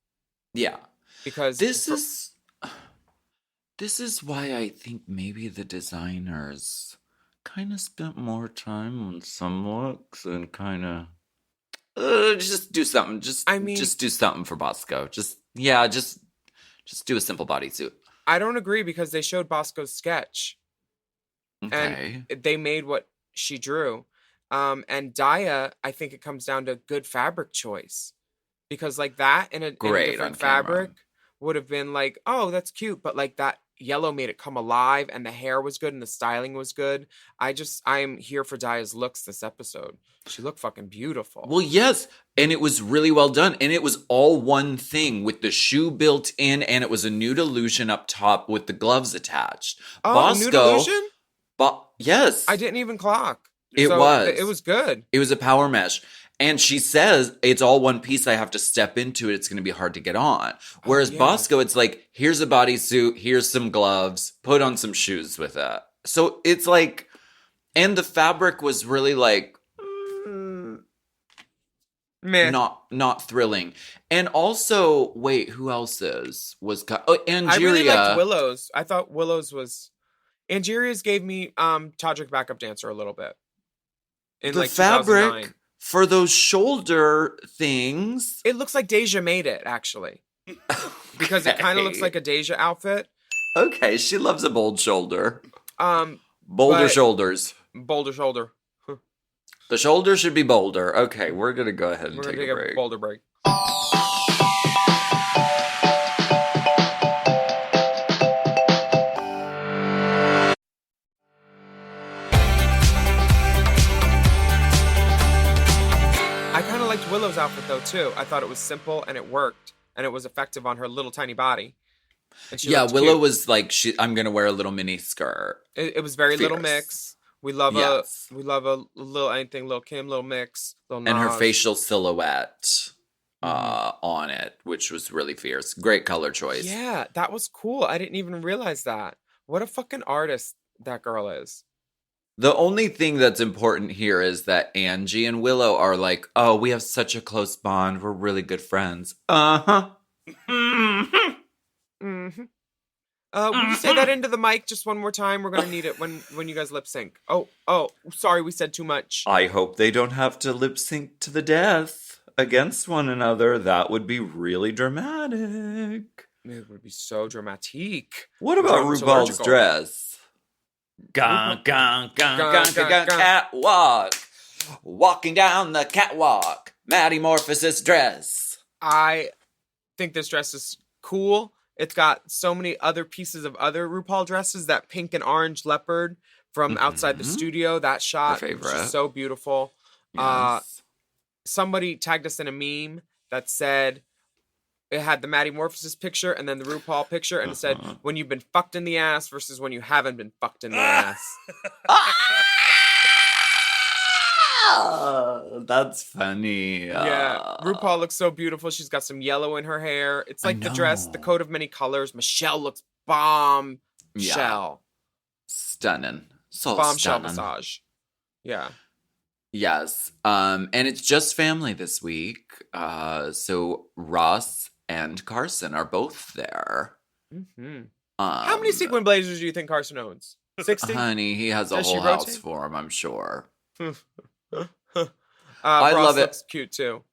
Yeah. Because this is why I think maybe the designers kind of spent more time on some looks and kind of just do something. Just do something for Bosco. Just do a simple bodysuit. I don't agree because they showed Bosco's sketch. Okay. And they made what she drew. And Daya, I think it comes down to good fabric choice. Because like that in a different fabric would have been like, oh, that's cute. But like that yellow made it come alive and the hair was good and the styling was good. I'm here for Daya's looks this episode. She looked fucking beautiful. Well, yes. And it was really well done. And it was all one thing with the shoe built in, and it was a nude illusion up top with the gloves attached. Oh, Bosco, nude illusion? Yes. I didn't even clock. It was good. It was a power mesh. And she says, it's all one piece. I have to step into it. It's going to be hard to get on. Whereas Bosco, it's like, here's a bodysuit, here's some gloves, put on some shoes with it. So it's like, and the fabric was really like, meh. Not thrilling. And also, wait, who else Angeria. I really liked Willow's. I thought Willow's was... Angeria's gave me Todrick Backup Dancer a little bit. In the like fabric 2009. For those shoulder things. It looks like Deja made it, actually. Because it kind of looks like a Deja outfit. Okay, she loves a bold shoulder. Bolder shoulders. Bolder shoulder. The shoulder should be bolder. Okay, we're going to go ahead and take a break. A bolder break. Willow's outfit though too. I thought it was simple and it worked and it was effective on her little tiny body. Willow was like, I'm gonna wear a little mini skirt. It was very Little Mix. We love a little anything, Little Kim, Little Mix, Little Nas. And her facial silhouette on it, which was really fierce. Great color choice. Yeah, that was cool. I didn't even realize that. What a fucking artist that girl is. The only thing that's important here is that Angie and Willow are like, oh, we have such a close bond. We're really good friends. Uh-huh. Mm-hmm. Mm-hmm. Will you say that into the mic just one more time? We're going to need it when you guys lip sync. Oh, sorry, we said too much. I hope they don't have to lip sync to the death against one another. That would be really dramatic. It would be so dramatic. What about RuPaul's dress? Gong, gong, gong, gong, gong, gong, catwalk. Walking down the catwalk. Maddie Morphosis dress. I think this dress is cool. It's got so many other pieces of other RuPaul dresses. That pink and orange leopard from outside the studio. That shot is so beautiful. Yes. Somebody tagged us in a meme that said, it had the Maddie Morphosis picture and then the RuPaul picture, and it said, when you've been fucked in the ass versus when you haven't been fucked in the ass. That's funny. Yeah, RuPaul looks so beautiful. She's got some yellow in her hair. It's like the dress, the coat of many colors. Michelle looks bomb. Shell. Stunning. So bombshell massage. Yeah. Yes. And it's just family this week. So Ross and Carson are both there. Mm-hmm. How many sequin blazers do you think Carson owns? 60? Honey, he has a whole house for him, I'm sure. I love it. Looks cute too.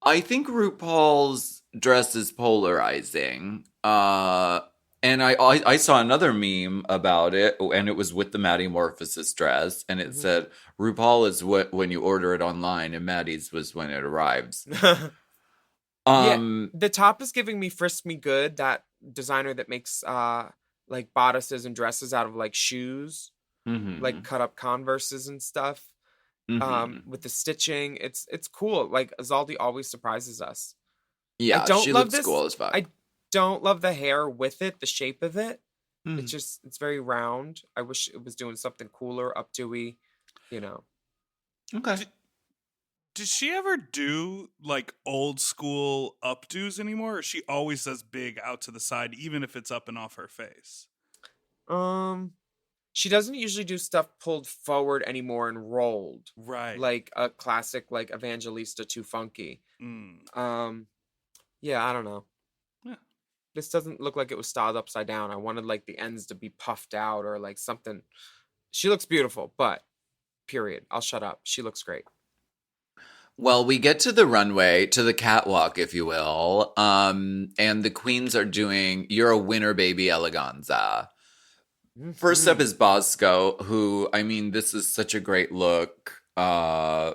I think RuPaul's dress is polarizing. And I saw another meme about it, and it was with the Maddie Morphosis dress, and it said, RuPaul is when you order it online, and Maddie's was when it arrives. The top is giving me Frisk Me Good, that designer that makes like bodices and dresses out of like shoes, like cut up Converses and stuff. With the stitching, it's cool. Like Azaldi always surprises us. Yeah, she looks cool as fuck. I don't love the hair with it, the shape of it. It's very round. I wish it was doing something cooler, updo-y, you know. Okay. Does she ever do like old school updos anymore, or she always does big out to the side, even if it's up and off her face? She doesn't usually do stuff pulled forward anymore and rolled. Right. Like a classic like Evangelista Too Funky. Yeah, I don't know. Yeah. This doesn't look like it was styled upside down. I wanted like the ends to be puffed out or like something. She looks beautiful, but period. I'll shut up. She looks great. Well, we get to the runway, to the catwalk, if you will, and the queens are doing You're a Winner, Baby Eleganza. First up is Bosco, who, I mean, this is such a great look. I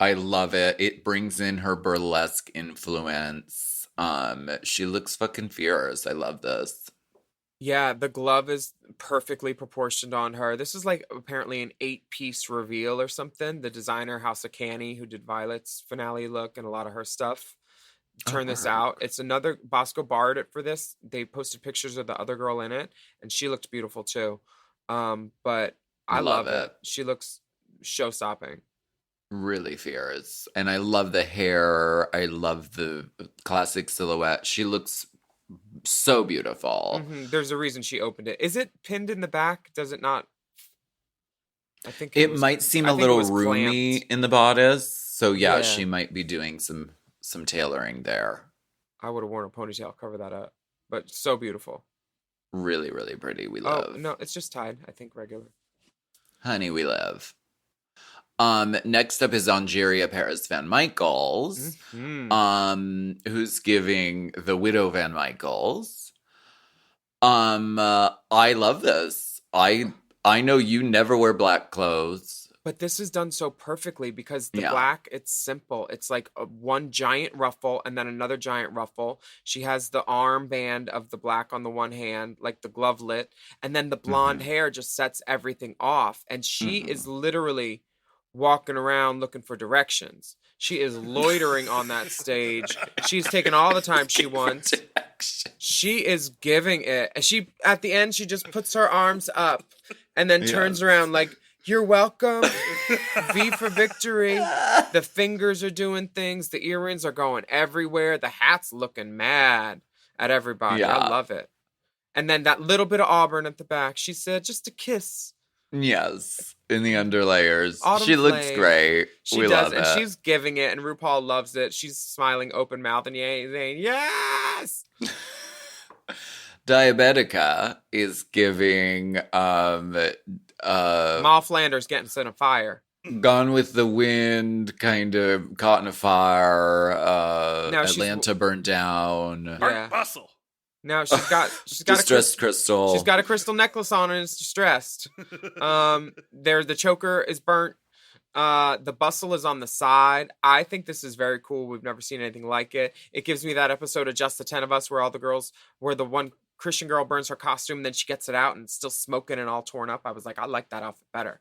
love it. It brings in her burlesque influence. She looks fucking fierce. I love this. Yeah, the glove is perfectly proportioned on her. This is like apparently an 8-piece reveal or something. The designer House of Canny, who did Violet's finale look and a lot of her stuff, turned this out. It's another Bosco borrowed it for this. They posted pictures of the other girl in it, and she looked beautiful too. But I love it. She looks show-stopping. Really fierce. And I love the hair. I love the classic silhouette. She looks so beautiful. There's a reason she opened it. Is it pinned in the back? Does it not? I think it might seem a little roomy in the bodice. So yeah, she might be doing some tailoring there. I would have worn a ponytail, cover that up. But so beautiful. Really, really pretty. We love. Oh, no, it's just tied. I think regular. Honey, we live. Next up is Angeria Paris Van Michaels, who's giving the Widow Van Michaels. I love this. I know you never wear black clothes. But this is done so perfectly because the black, it's simple. It's like one giant ruffle and then another giant ruffle. She has the armband of the black on the one hand, like the glovelet, and then the blonde hair just sets everything off. And she is literally walking around looking for directions. She is loitering on that stage. She's taking all the time she wants. She is giving it. And she, at the end, she just puts her arms up and then turns around like, you're welcome. V for victory. The fingers are doing things. The earrings are going everywhere. The hat's looking mad at everybody. Yeah. I love it. And then that little bit of auburn at the back. She said, just a kiss. Yes, in the underlayers. Autumn she looks flame. great. We love it. And she's giving it, and RuPaul loves it. She's smiling open mouth and saying, yes! Diabetica is giving Mal Flanders getting set on fire. Gone with the Wind, kind of caught in a fire. Atlanta burnt down. Yeah. Bustle. Now she's got distressed crystal. She's got a crystal necklace on and it's distressed. The choker is burnt. The bustle is on the side. I think this is very cool. We've never seen anything like it. It gives me that episode of Just the 10 of Us where all the girls, where the one Christian girl burns her costume and then she gets it out and it's still smoking and all torn up. I was like, I like that outfit better.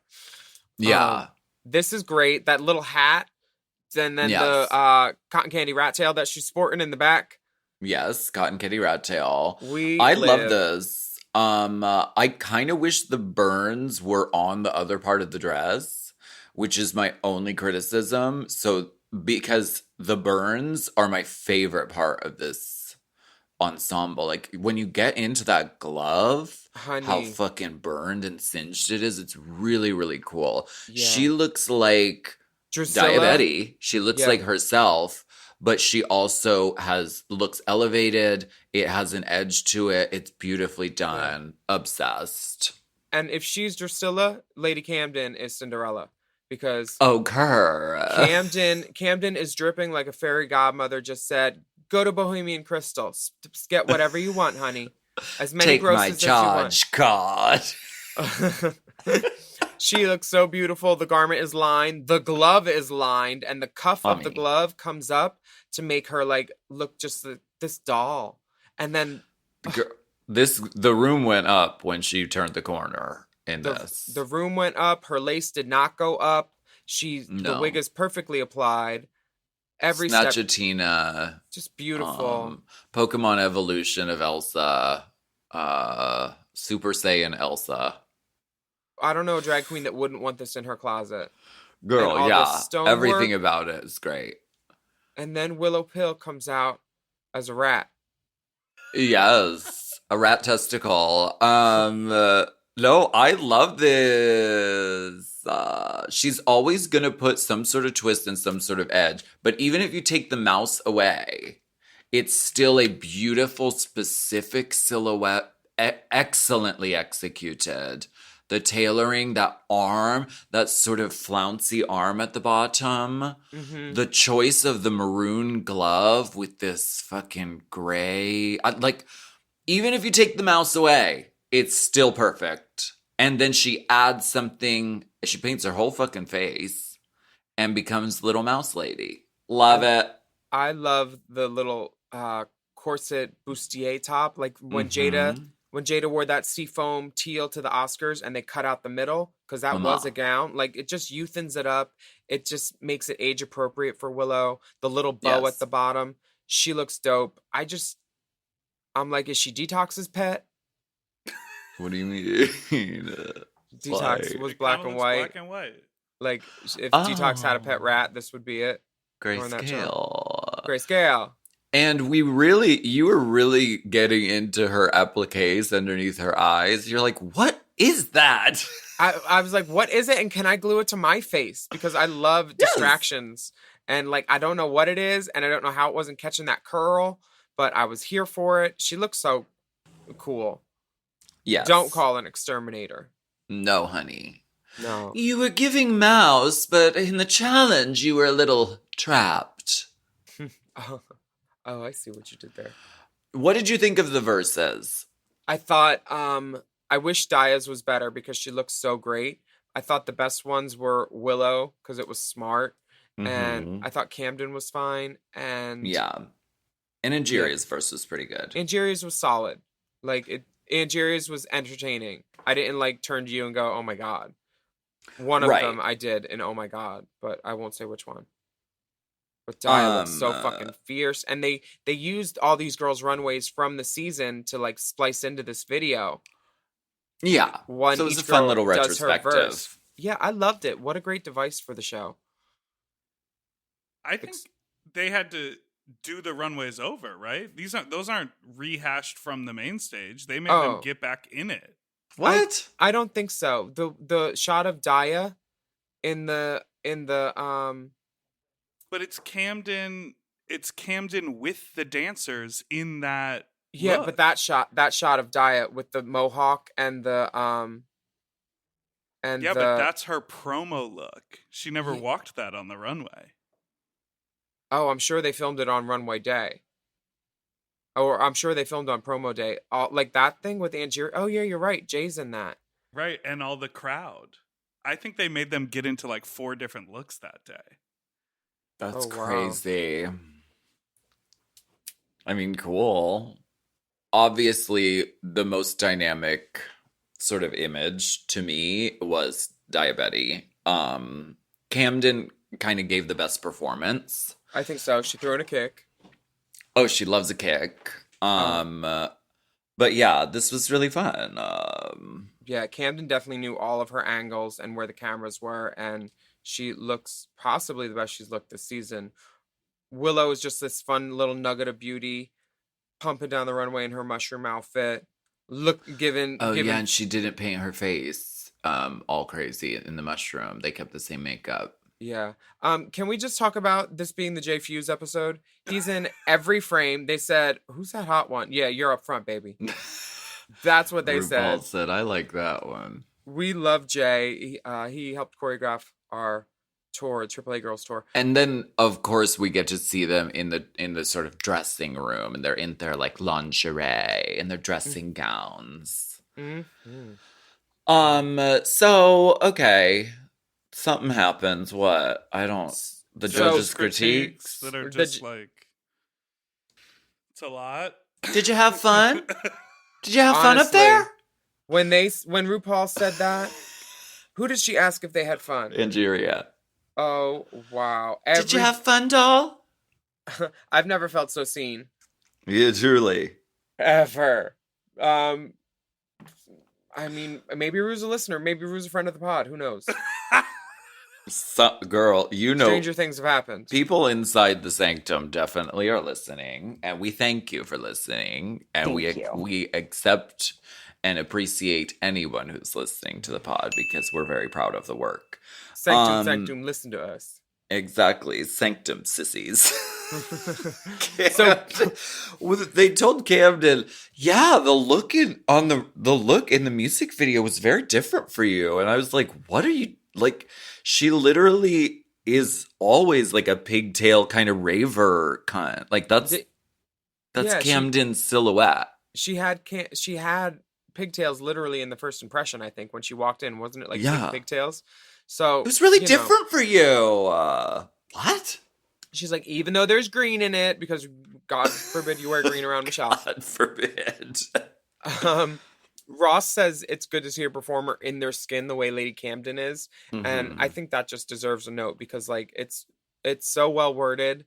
Yeah. This is great. That little hat, and then the cotton candy rat tail that she's sporting in the back. Yes, cotton candy rat tail. I love this. I kind of wish the burns were on the other part of the dress, which is my only criticism. So, because the burns are my favorite part of this ensemble. Like, when you get into that glove, how fucking burned and singed it is, it's really, really cool. Yeah. She looks like Diabetes. She looks like herself. But she also looks elevated. It has an edge to it. It's beautifully done. Yeah. Obsessed. And if she's Drusilla, Lady Camden is Cinderella. Because Camden is dripping like a fairy godmother just said, go to Bohemian Crystal. Get whatever you want, honey. As many grosses as you want. Take my charge, God. She looks so beautiful. The garment is lined. The glove is lined. And the cuff of the glove comes up to make her like look just this doll. And then the room went up when she turned the corner in this. The room went up. Her lace did not go up. The wig is perfectly applied. Every Snatchatina. Just beautiful. Pokemon evolution of Elsa. Super Saiyan Elsa. I don't know a drag queen that wouldn't want this in her closet. And Girl, all yeah. this stonework. Everything about it is great. And then Willow Pill comes out as a rat. Yes. A rat testicle. No, I love this. She's always gonna put some sort of twist and some sort of edge. But even if you take the mouse away, it's still a beautiful, specific silhouette, excellently executed. The tailoring, that arm, that sort of flouncy arm at the bottom. Mm-hmm. The choice of the maroon glove with this fucking gray. Even if you take the mouse away, it's still perfect. And then she adds something. She paints her whole fucking face and becomes Little Mouse Lady. Love it. I love the little corset bustier top. Like when Jada wore that seafoam teal to the Oscars and they cut out the middle because that was a gown. Like it just youthens it up. It just makes it age appropriate for Willow. The little bow at the bottom. She looks dope. I'm like, is she Detox's pet? What do you mean? Detox was black and white. Black and white. Like if Detox had a pet rat, this would be it. Grayscale. And you were really getting into her appliques underneath her eyes. You're like, what is that? I was like, what is it? And can I glue it to my face? Because I love distractions. And like, I don't know what it is. And I don't know how it wasn't catching that curl. But I was here for it. She looks so cool. Yes. Don't call an exterminator. No, honey. No. You were giving mouse, but in the challenge, you were a little trapped. Oh, I see what you did there. What did you think of the verses? I thought, I wish Daya's was better because she looks so great. I thought the best ones were Willow because it was smart. Mm-hmm. And I thought Camden was fine. And Angeria's verse was pretty good. Angeria's was solid. Angeria's was entertaining. I didn't turn to you and go, oh my God. One of them I did, and oh my God, but I won't say which one. But Daya looks so fucking fierce. And they used all these girls' runways from the season to splice into this video. Yeah. So it was a fun little retrospective. Yeah, I loved it. What a great device for the show. I think they had to do the runways over, right? Those aren't rehashed from the main stage. They made them get back in it. What? I don't think so. The shot of Daya in the But it's Camden with the dancers in that look. But that shot of Daya with the mohawk and the but that's her promo look. She never walked that on the runway. Oh, I'm sure they filmed it on runway day. Or I'm sure they filmed on promo day. That thing with Angier. Oh yeah, you're right. Jay's in that. Right, and all the crowd. I think they made them get into 4 different looks that day. That's crazy. I mean, cool. Obviously, the most dynamic sort of image to me was Diabetes. Camden kind of gave the best performance. I think so. She threw in a kick. Oh, she loves a kick. But yeah, this was really fun. Yeah, Camden definitely knew all of her angles and where the cameras were, and she looks possibly the best she's looked this season. Willow is just this fun little nugget of beauty, pumping down the runway in her mushroom outfit. And she didn't paint her face all crazy in the mushroom. They kept the same makeup. Yeah. Can we just talk about this being the Jay Fuse episode? He's in every frame. They said, "Who's that hot one?" Yeah, you're up front, baby. That's what they RuPaul said. I like that one. We love Jay. He helped choreograph our tour, AAA Girls Tour. And then, of course, we get to see them in the sort of dressing room, and they're in their lingerie and their dressing gowns. Mm-hmm. So okay, something happens. What? I don't. The judges' critiques that are just it's a lot. Did you have fun? Did you have fun up there? When RuPaul said that, who did she ask if they had fun? Angeria. Oh, wow. Did you have fun, doll? I've never felt so seen. Yeah, truly. Ever. I mean, maybe Rue's a listener. Maybe Rue's a friend of the pod. Who knows? Girl, you know, stranger things have happened. People inside the sanctum definitely are listening, and we thank you for listening, and we accept and appreciate anyone who's listening to the pod because we're very proud of the work. Sanctum, listen to us. Exactly, sanctum sissies. So they told Camden, yeah, the look in the music video was very different for you, and I was like, what are you like? She literally is always like a pigtail kind of raver kind. Like that's Camden's silhouette. She had pigtails literally in the first impression, I think, when she walked in, wasn't it? Like big pigtails. So it was really different for you. What? She's like, even though there's green in it, because God forbid you wear green around Michelle. God forbid. Ross says it's good to see a performer in their skin the way Lady Camden is. Mm-hmm. And I think that just deserves a note because like it's so well worded,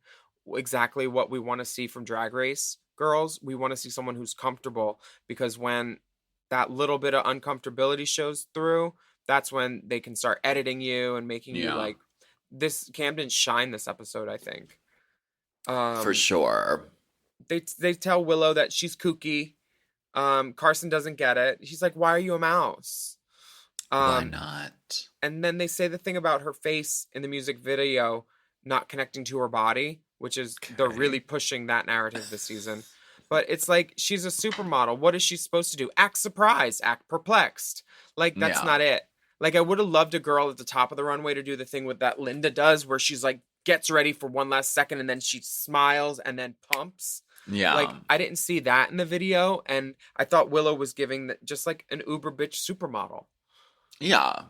exactly what we want to see from Drag Race girls. We want to see someone who's comfortable, because when that little bit of uncomfortability shows through, that's when they can start editing you and making you like this. Camden shined this episode, I think. For sure. They tell Willow that she's kooky. Carson doesn't get it. He's like, why are you a mouse? Why not? And then they say the thing about her face in the music video not connecting to her body, which is they're really pushing that narrative this season. But it's like, she's a supermodel. What is she supposed to do? Act surprised, act perplexed. Like, that's not it. Like, I would have loved a girl at the top of the runway to do the thing with that Linda does, where she's like, gets ready for one last second and then she smiles and then pumps. Yeah. Like, I didn't see that in the video, and I thought Willow was giving just like an uber bitch supermodel. Yeah.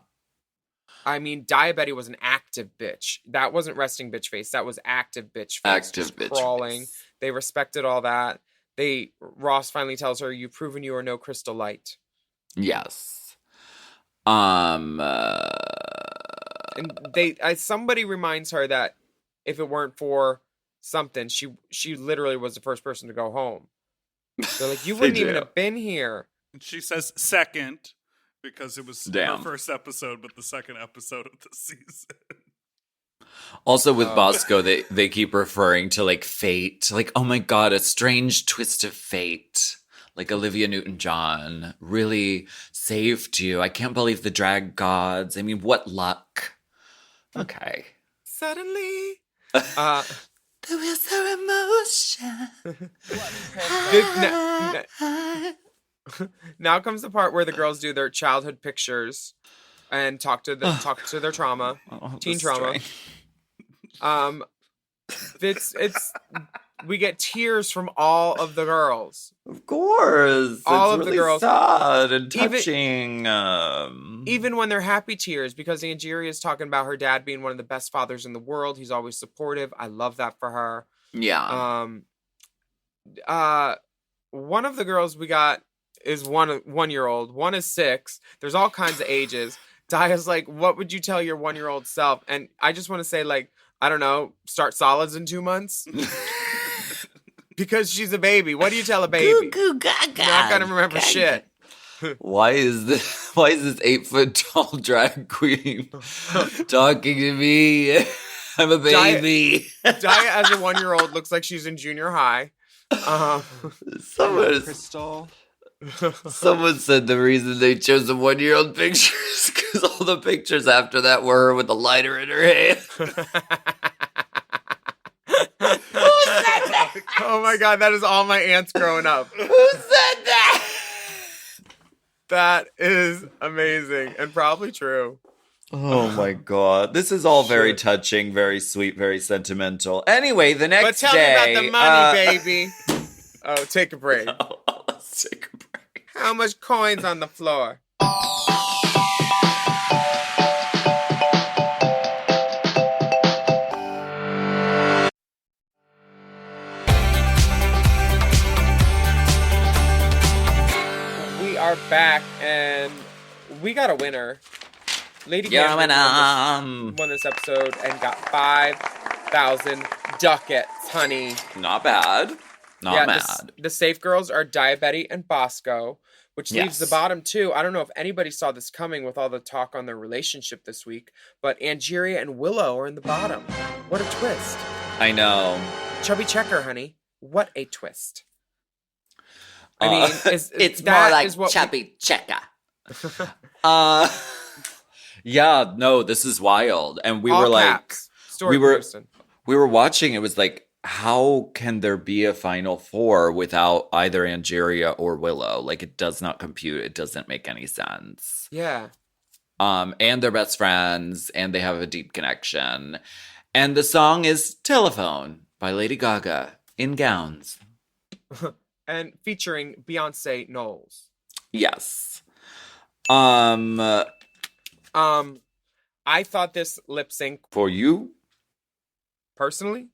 I mean, Diabetti was an active bitch. That wasn't resting bitch face. That was active bitch face. Active bitch crawling. face. They respected all that. Ross finally tells her, "You've proven you are no Crystal Light." Yes. And somebody reminds her that if it weren't for something, she literally was the first person to go home. They're like, you wouldn't even have been here. And she says second because it was her first episode, but the second episode of the season. Also with Bosco, they keep referring to like fate, like, oh my God, a strange twist of fate. Like Olivia Newton-John really saved you. I can't believe the drag gods. I mean, what luck. Okay. Suddenly. There was no emotion. Now comes the part where the girls do their childhood pictures and talk to their trauma, teen trauma. We get tears from all of the girls. Of course, all it's of really the girls, sad and touching. Even when they're happy tears, because Angeria is talking about her dad being one of the best fathers in the world. He's always supportive. I love that for her. Yeah. One of the girls we got is 1 year old. One is 6. There's all kinds of ages. Daya's like, what would you tell your 1-year-old self? And I just want to say, like, I don't know, start solids in 2 months. Because she's a baby. What do you tell a baby? You're not gonna remember shit. Why is this 8-foot tall drag queen talking to me? I'm a baby. Daya as a 1-year-old looks like she's in junior high. Someone said the reason they chose the 1-year-old pictures because all the pictures after that were her with a lighter in her hand. Oh my God, that is all my aunts growing up. Who said that? That is amazing and probably true. Oh my God. This is all very touching, very sweet, very sentimental. Anyway, the next day... But tell me about the money, baby. Oh, take a break. No, let's take a break. How much coins on the floor? Are back and we got a winner. Lady Camden won this episode and got 5,000 ducats, honey. Not bad. Not mad. The safe girls are Diabetti and Bosco. which leaves the bottom two. I don't know if anybody saw this coming with all the talk on their relationship this week, but Angeria and Willow are in the bottom. What a twist. I know. Chubby checker, honey. What a twist. I mean, it's more like chubby checker. Yeah, no, this is wild. And we were like, we were watching. It was like, how can there be a Final Four without either Angeria or Willow? Like, it does not compute. It doesn't make any sense. Yeah. And they're best friends, and they have a deep connection. And the song is Telephone by Lady Gaga in gowns. And featuring Beyonce Knowles. Yes. I thought this lip sync for you personally,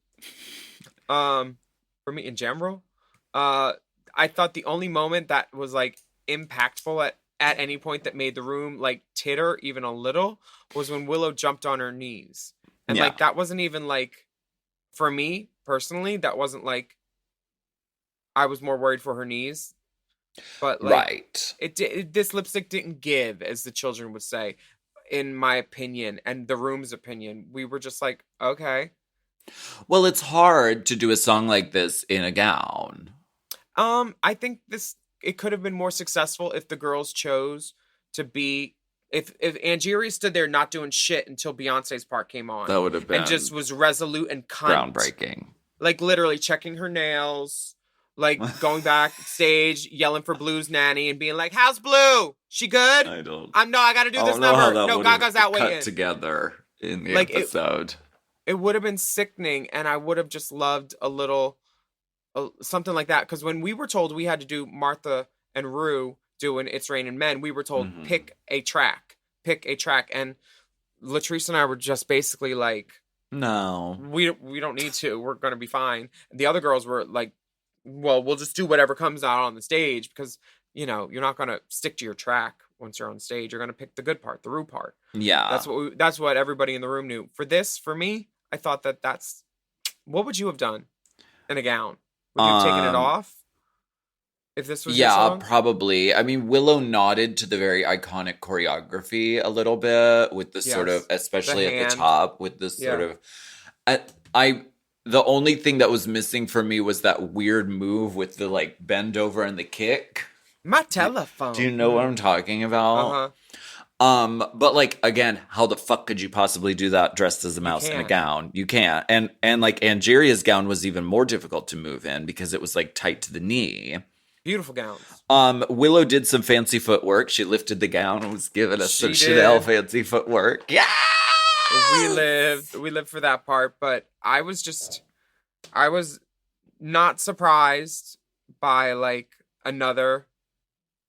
for me in general, I thought the only moment that was like impactful at any point that made the room like titter even a little was when Willow jumped on her knees, and like that wasn't even like, for me personally, that wasn't like, I was more worried for her knees. But like, this lipstick didn't give, as the children would say, in my opinion, and the room's opinion. We were just like, okay. Well, it's hard to do a song like this in a gown. I think it could have been more successful if the girls chose to be, if Angeria stood there not doing shit until Beyonce's part came on. That would have been, and just was resolute and groundbreaking. Like literally checking her nails. Like going backstage, yelling for Blue's nanny and being like, "How's Blue? She good?" I gotta do this number. No, Gaga's out waiting. Cut together in the episode. It would have been sickening, and I would have just loved a little something like that. Because when we were told we had to do Martha and Rue doing "It's Raining Men," we were told pick a track, and Latrice and I were just basically like, "No, we don't need to. We're gonna be fine." And the other girls were like, well, we'll just do whatever comes out on the stage, because, you know, you're not going to stick to your track once you're on stage. You're going to pick the good part, the Rue part. Yeah. That's what everybody in the room knew. For me, I thought that's, what would you have done in a gown? Would you have taken it off if this was your song? Yeah, probably. I mean, Willow nodded to the very iconic choreography a little bit with the sort of, especially at the top, with this sort of, the only thing that was missing for me was that weird move with the like bend over and the kick. My telephone. Do you know what I'm talking about? But like, again, how the fuck could you possibly do that dressed as a mouse in a gown? You can't. And like Angeria's gown was even more difficult to move in because it was like tight to the knee. Beautiful gowns. Willow did some fancy footwork. She lifted the gown and was giving us some Chanel fancy footwork. Yeah. We lived for that part, but I was not surprised by like another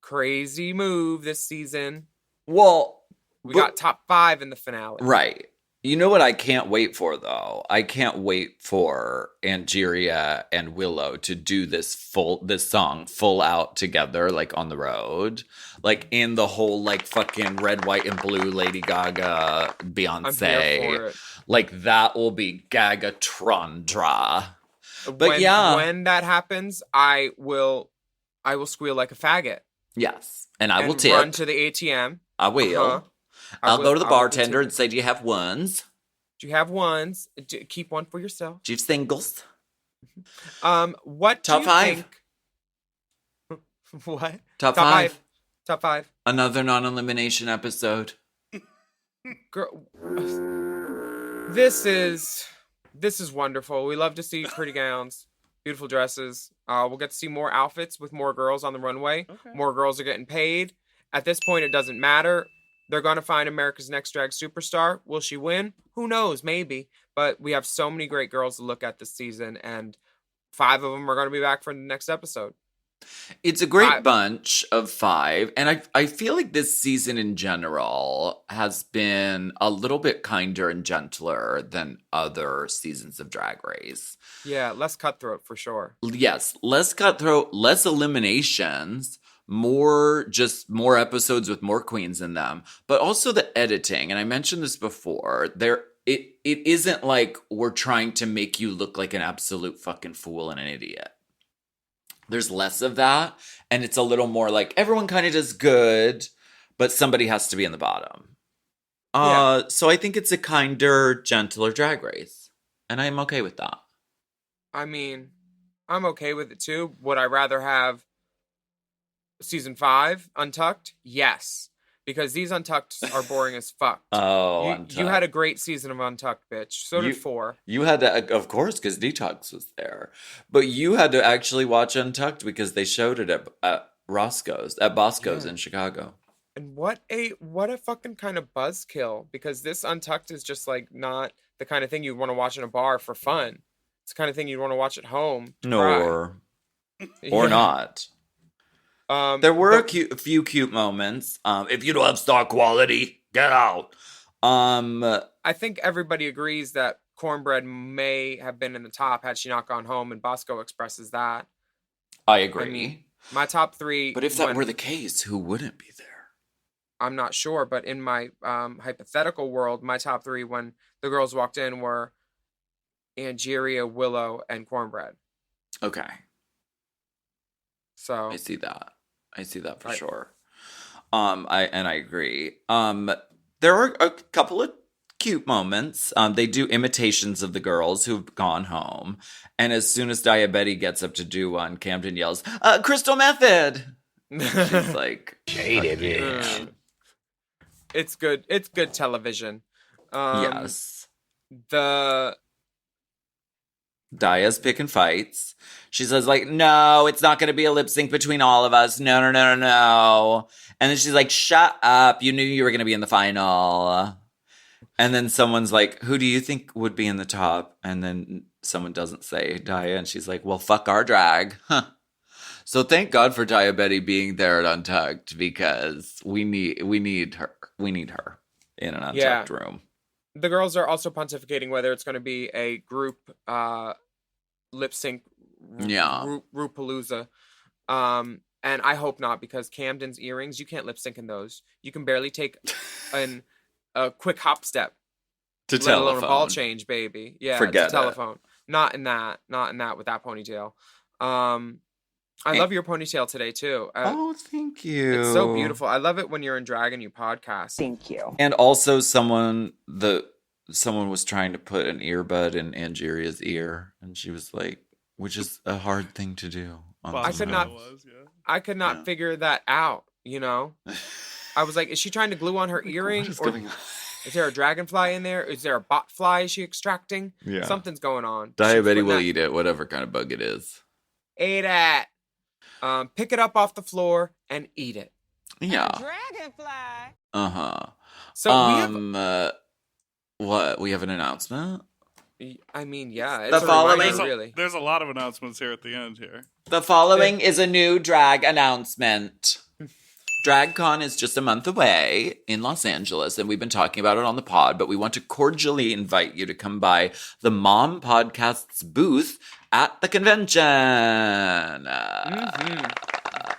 crazy move this season. Well, we got top 5 in the finale. Right. You know what I can't wait for, though? I can't wait for Angeria and Willow to do this song full out together, like on the road. Like in the whole like fucking red, white, and blue Lady Gaga, Beyonce. I'm here for it. Like that will be Gaga-trondra. But when that happens, I will squeal like a faggot. Yes. And I will tip. Run to the ATM. I will. I'll go to the bartender and say, "Do you have ones? Do you have ones? Keep one for yourself. Do you have singles?" What top do you 5? Think? What? Top 5. Top 5. Another non-elimination episode. Girl, this is wonderful. We love to see pretty gowns, beautiful dresses. We'll get to see more outfits with more girls on the runway. Okay. More girls are getting paid. At this point, it doesn't matter. They're going to find America's Next Drag Superstar. Will she win? Who knows? Maybe. But we have so many great girls to look at this season, and 5 of them are going to be back for the next episode. It's a great bunch of 5, and I feel like this season in general has been a little bit kinder and gentler than other seasons of Drag Race. Yeah, less cutthroat for sure. Yes, less cutthroat, less eliminations, more episodes with more queens in them, but also the editing. And I mentioned this before. It isn't like we're trying to make you look like an absolute fucking fool and an idiot. There's less of that, and it's a little more like everyone kind of does good, but somebody has to be in the bottom. So I think it's a kinder, gentler Drag Race, and I'm okay with that. I mean, I'm okay with it too. Would I rather have season 5 Untucked? Yes, because these Untucked are boring as fuck. You had a great season of Untucked, bitch. So did 4. You had to, of course, because Detox was there, but you had to actually watch Untucked because they showed it at Bosco's in Chicago. And what a fucking kind of buzzkill, because this Untucked is just like not the kind of thing you'd want to watch in a bar for fun. It's the kind of thing you'd want to watch at home. Or not. There were a few cute moments. If you don't have star quality, get out. I think everybody agrees that Cornbread may have been in the top had she not gone home, and Bosco expresses that. I agree. I mean, my top 3. But if that were the case, who wouldn't be there? I'm not sure, but in my hypothetical world, my top 3 when the girls walked in were Angeria, Willow, and Cornbread. Okay. So I see that for sure. I agree. There are a couple of cute moments. They do imitations of the girls who've gone home, and as soon as Diabetti gets up to do one, Camden yells, "Crystal Method!" She's like, shaded it. It's good. It's good television. Yes. The Daya's picking fights. She says, like, no, it's not going to be a lip sync between all of us. No. And then she's like, shut up. You knew you were going to be in the final. And then someone's like, who do you think would be in the top? And then someone doesn't say Daya. And she's like, well, fuck our drag. Huh. So thank God for Diabetti being there at Untucked, because we need her. We need her in an Untucked room. The girls are also pontificating whether it's going to be a group lip sync RuPalooza. And I hope not, because Camden's earrings, you can't lip sync in those. You can barely take a quick hop step. To let telephone. alone a ball change, baby. Yeah, Forget to telephone. Not in that with that ponytail. I love your ponytail today, too. Thank you. It's so beautiful. I love it when you're in drag and you podcast. Thank you. And also someone was trying to put an earbud in Angeria's ear, and she was like, which is a hard thing to do. I could not figure that out, you know? I was like, is she trying to glue on her earring? Is there a dragonfly in there? Is there a bot fly is she extracting? Yeah. Something's going on. Diabetti will eat it, whatever kind of bug it is. Eat it. Pick it up off the floor and eat it. Yeah. Dragonfly. Uh-huh. So we have an announcement? I mean, yeah. The following, really. There's a lot of announcements here at the end here. The following is a new drag announcement. DragCon is just a month away in Los Angeles, and we've been talking about it on the pod, but we want to cordially invite you to come by the Mom Podcast's booth at the convention.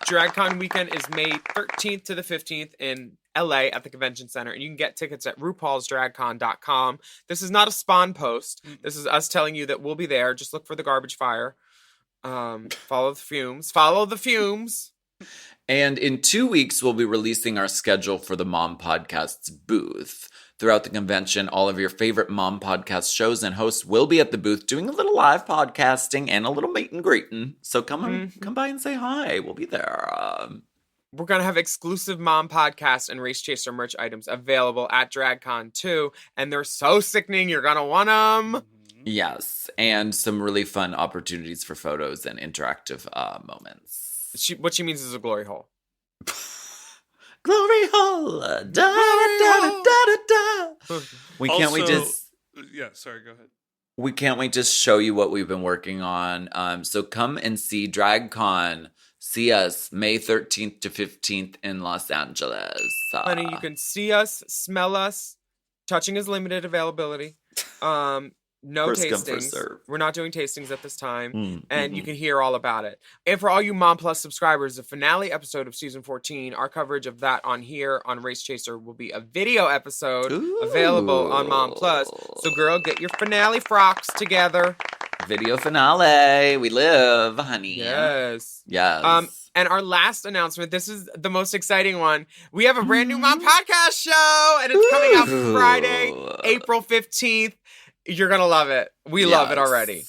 DragCon weekend is May 13th to the 15th in LA at the Convention Center, and you can get tickets at RuPaulsDragCon.com. This is not a spawn post. This is us telling you that we'll be there. Just look for the garbage fire. Follow the fumes. Follow the fumes. And in 2 weeks, we'll be releasing our schedule for the Mom Podcast's booth. Throughout the convention, all of your favorite Mom Podcast shows and hosts will be at the booth doing a little live podcasting and a little meet and greeting. So come by and say hi. We'll be there. We're going to have exclusive Mom Podcast and Race Chaser merch items available at DragCon too. And they're so sickening, you're going to want them. Yes. And some really fun opportunities for photos and interactive moments. What she means is a glory hole. Glory hole. Da, da, da, da, da. We can't wait to... Yeah, sorry, go ahead. We can't wait to show you what we've been working on. So come and see DragCon. See us May 13th to 15th in Los Angeles. Honey, you can see us, smell us. Touching is limited availability. No First come, tastings. first serve. We're not doing tastings at this time. And you can hear all about it. And for all you Mom Plus subscribers, the finale episode of season 14, our coverage of that on here on Race Chaser will be a video episode available on Mom Plus. So girl, get your finale frocks together. Video finale. We live, honey. Yes. Yes. And our last announcement, this is the most exciting one. We have a brand new Mom podcast show, and it's coming out Friday, April 15th. You're going to love it. We love it already.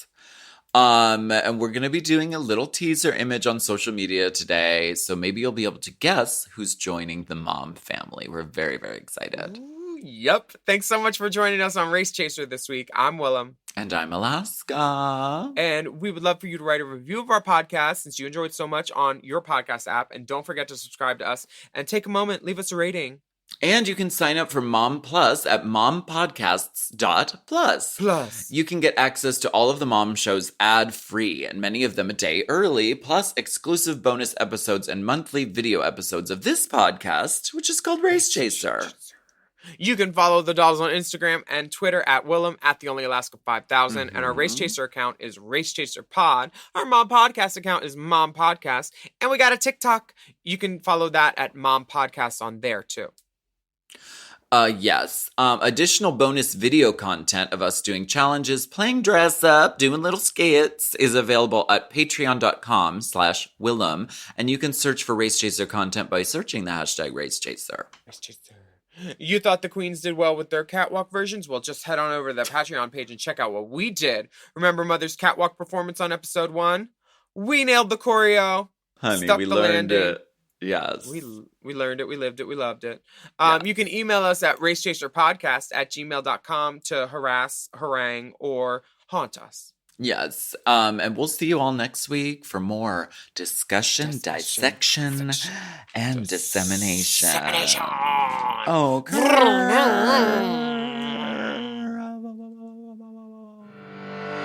And we're going to be doing a little teaser image on social media today. So maybe you'll be able to guess who's joining the Mom family. We're very, very excited. Ooh, yep. Thanks so much for joining us on Race Chaser this week. I'm Willam. And I'm Alaska. And we would love for you to write a review of our podcast since you enjoyed so much on your podcast app. And don't forget to subscribe to us and take a moment, leave us a rating. And you can sign up for Mom Plus at mompodcasts.plus. You can get access to all of the Mom shows ad-free and many of them a day early, plus exclusive bonus episodes and monthly video episodes of this podcast, which is called Race Chaser. You can follow the dolls on Instagram and Twitter at Willam at the Only Alaska 5000. And our Race Chaser account is Race Chaser Pod. Our Mom Podcast account is Mom Podcast. And we got a TikTok. You can follow that at Mom Podcasts on there too. Yes. Additional bonus video content of us doing challenges, playing dress up, doing little skits is available at patreon.com/Willam. And you can search for Race Chaser content by searching the hashtag Race Chaser. Race Chaser. You thought the queens did well with their catwalk versions? Well, just head on over to the Patreon page and check out what we did. Remember Mother's catwalk performance on episode 1? We nailed the choreo. Honey, we learned it. Yes. We learned it, we lived it, we loved it. Yes. You can email us at racechaserpodcast@gmail.com to harass, harangue, or haunt us. Yes. And we'll see you all next week for more discussion, dissection, and dissemination. Oh,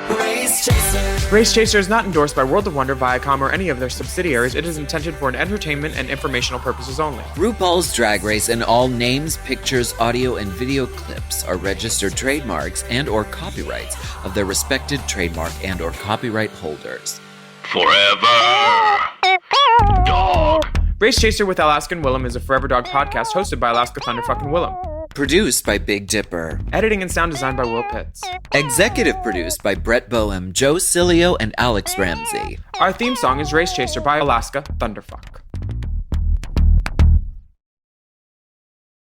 Race Chaser. Race Chaser is not endorsed by World of Wonder, Viacom, or any of their subsidiaries. It is intended for an entertainment and informational purposes only. RuPaul's Drag Race and all names, pictures, audio, and video clips are registered trademarks and or copyrights of their respected trademark and or copyright holders. Forever Dog. Race Chaser with Alaska and Willam is a Forever Dog podcast hosted by Alaska Thunderfucking Willam. Produced by Big Dipper. Editing and sound design by Will Pitts. Executive produced by Brett Boehm, Joe Cilio, and Alex Ramsey. Our theme song is Race Chaser by Alaska Thunderfuck.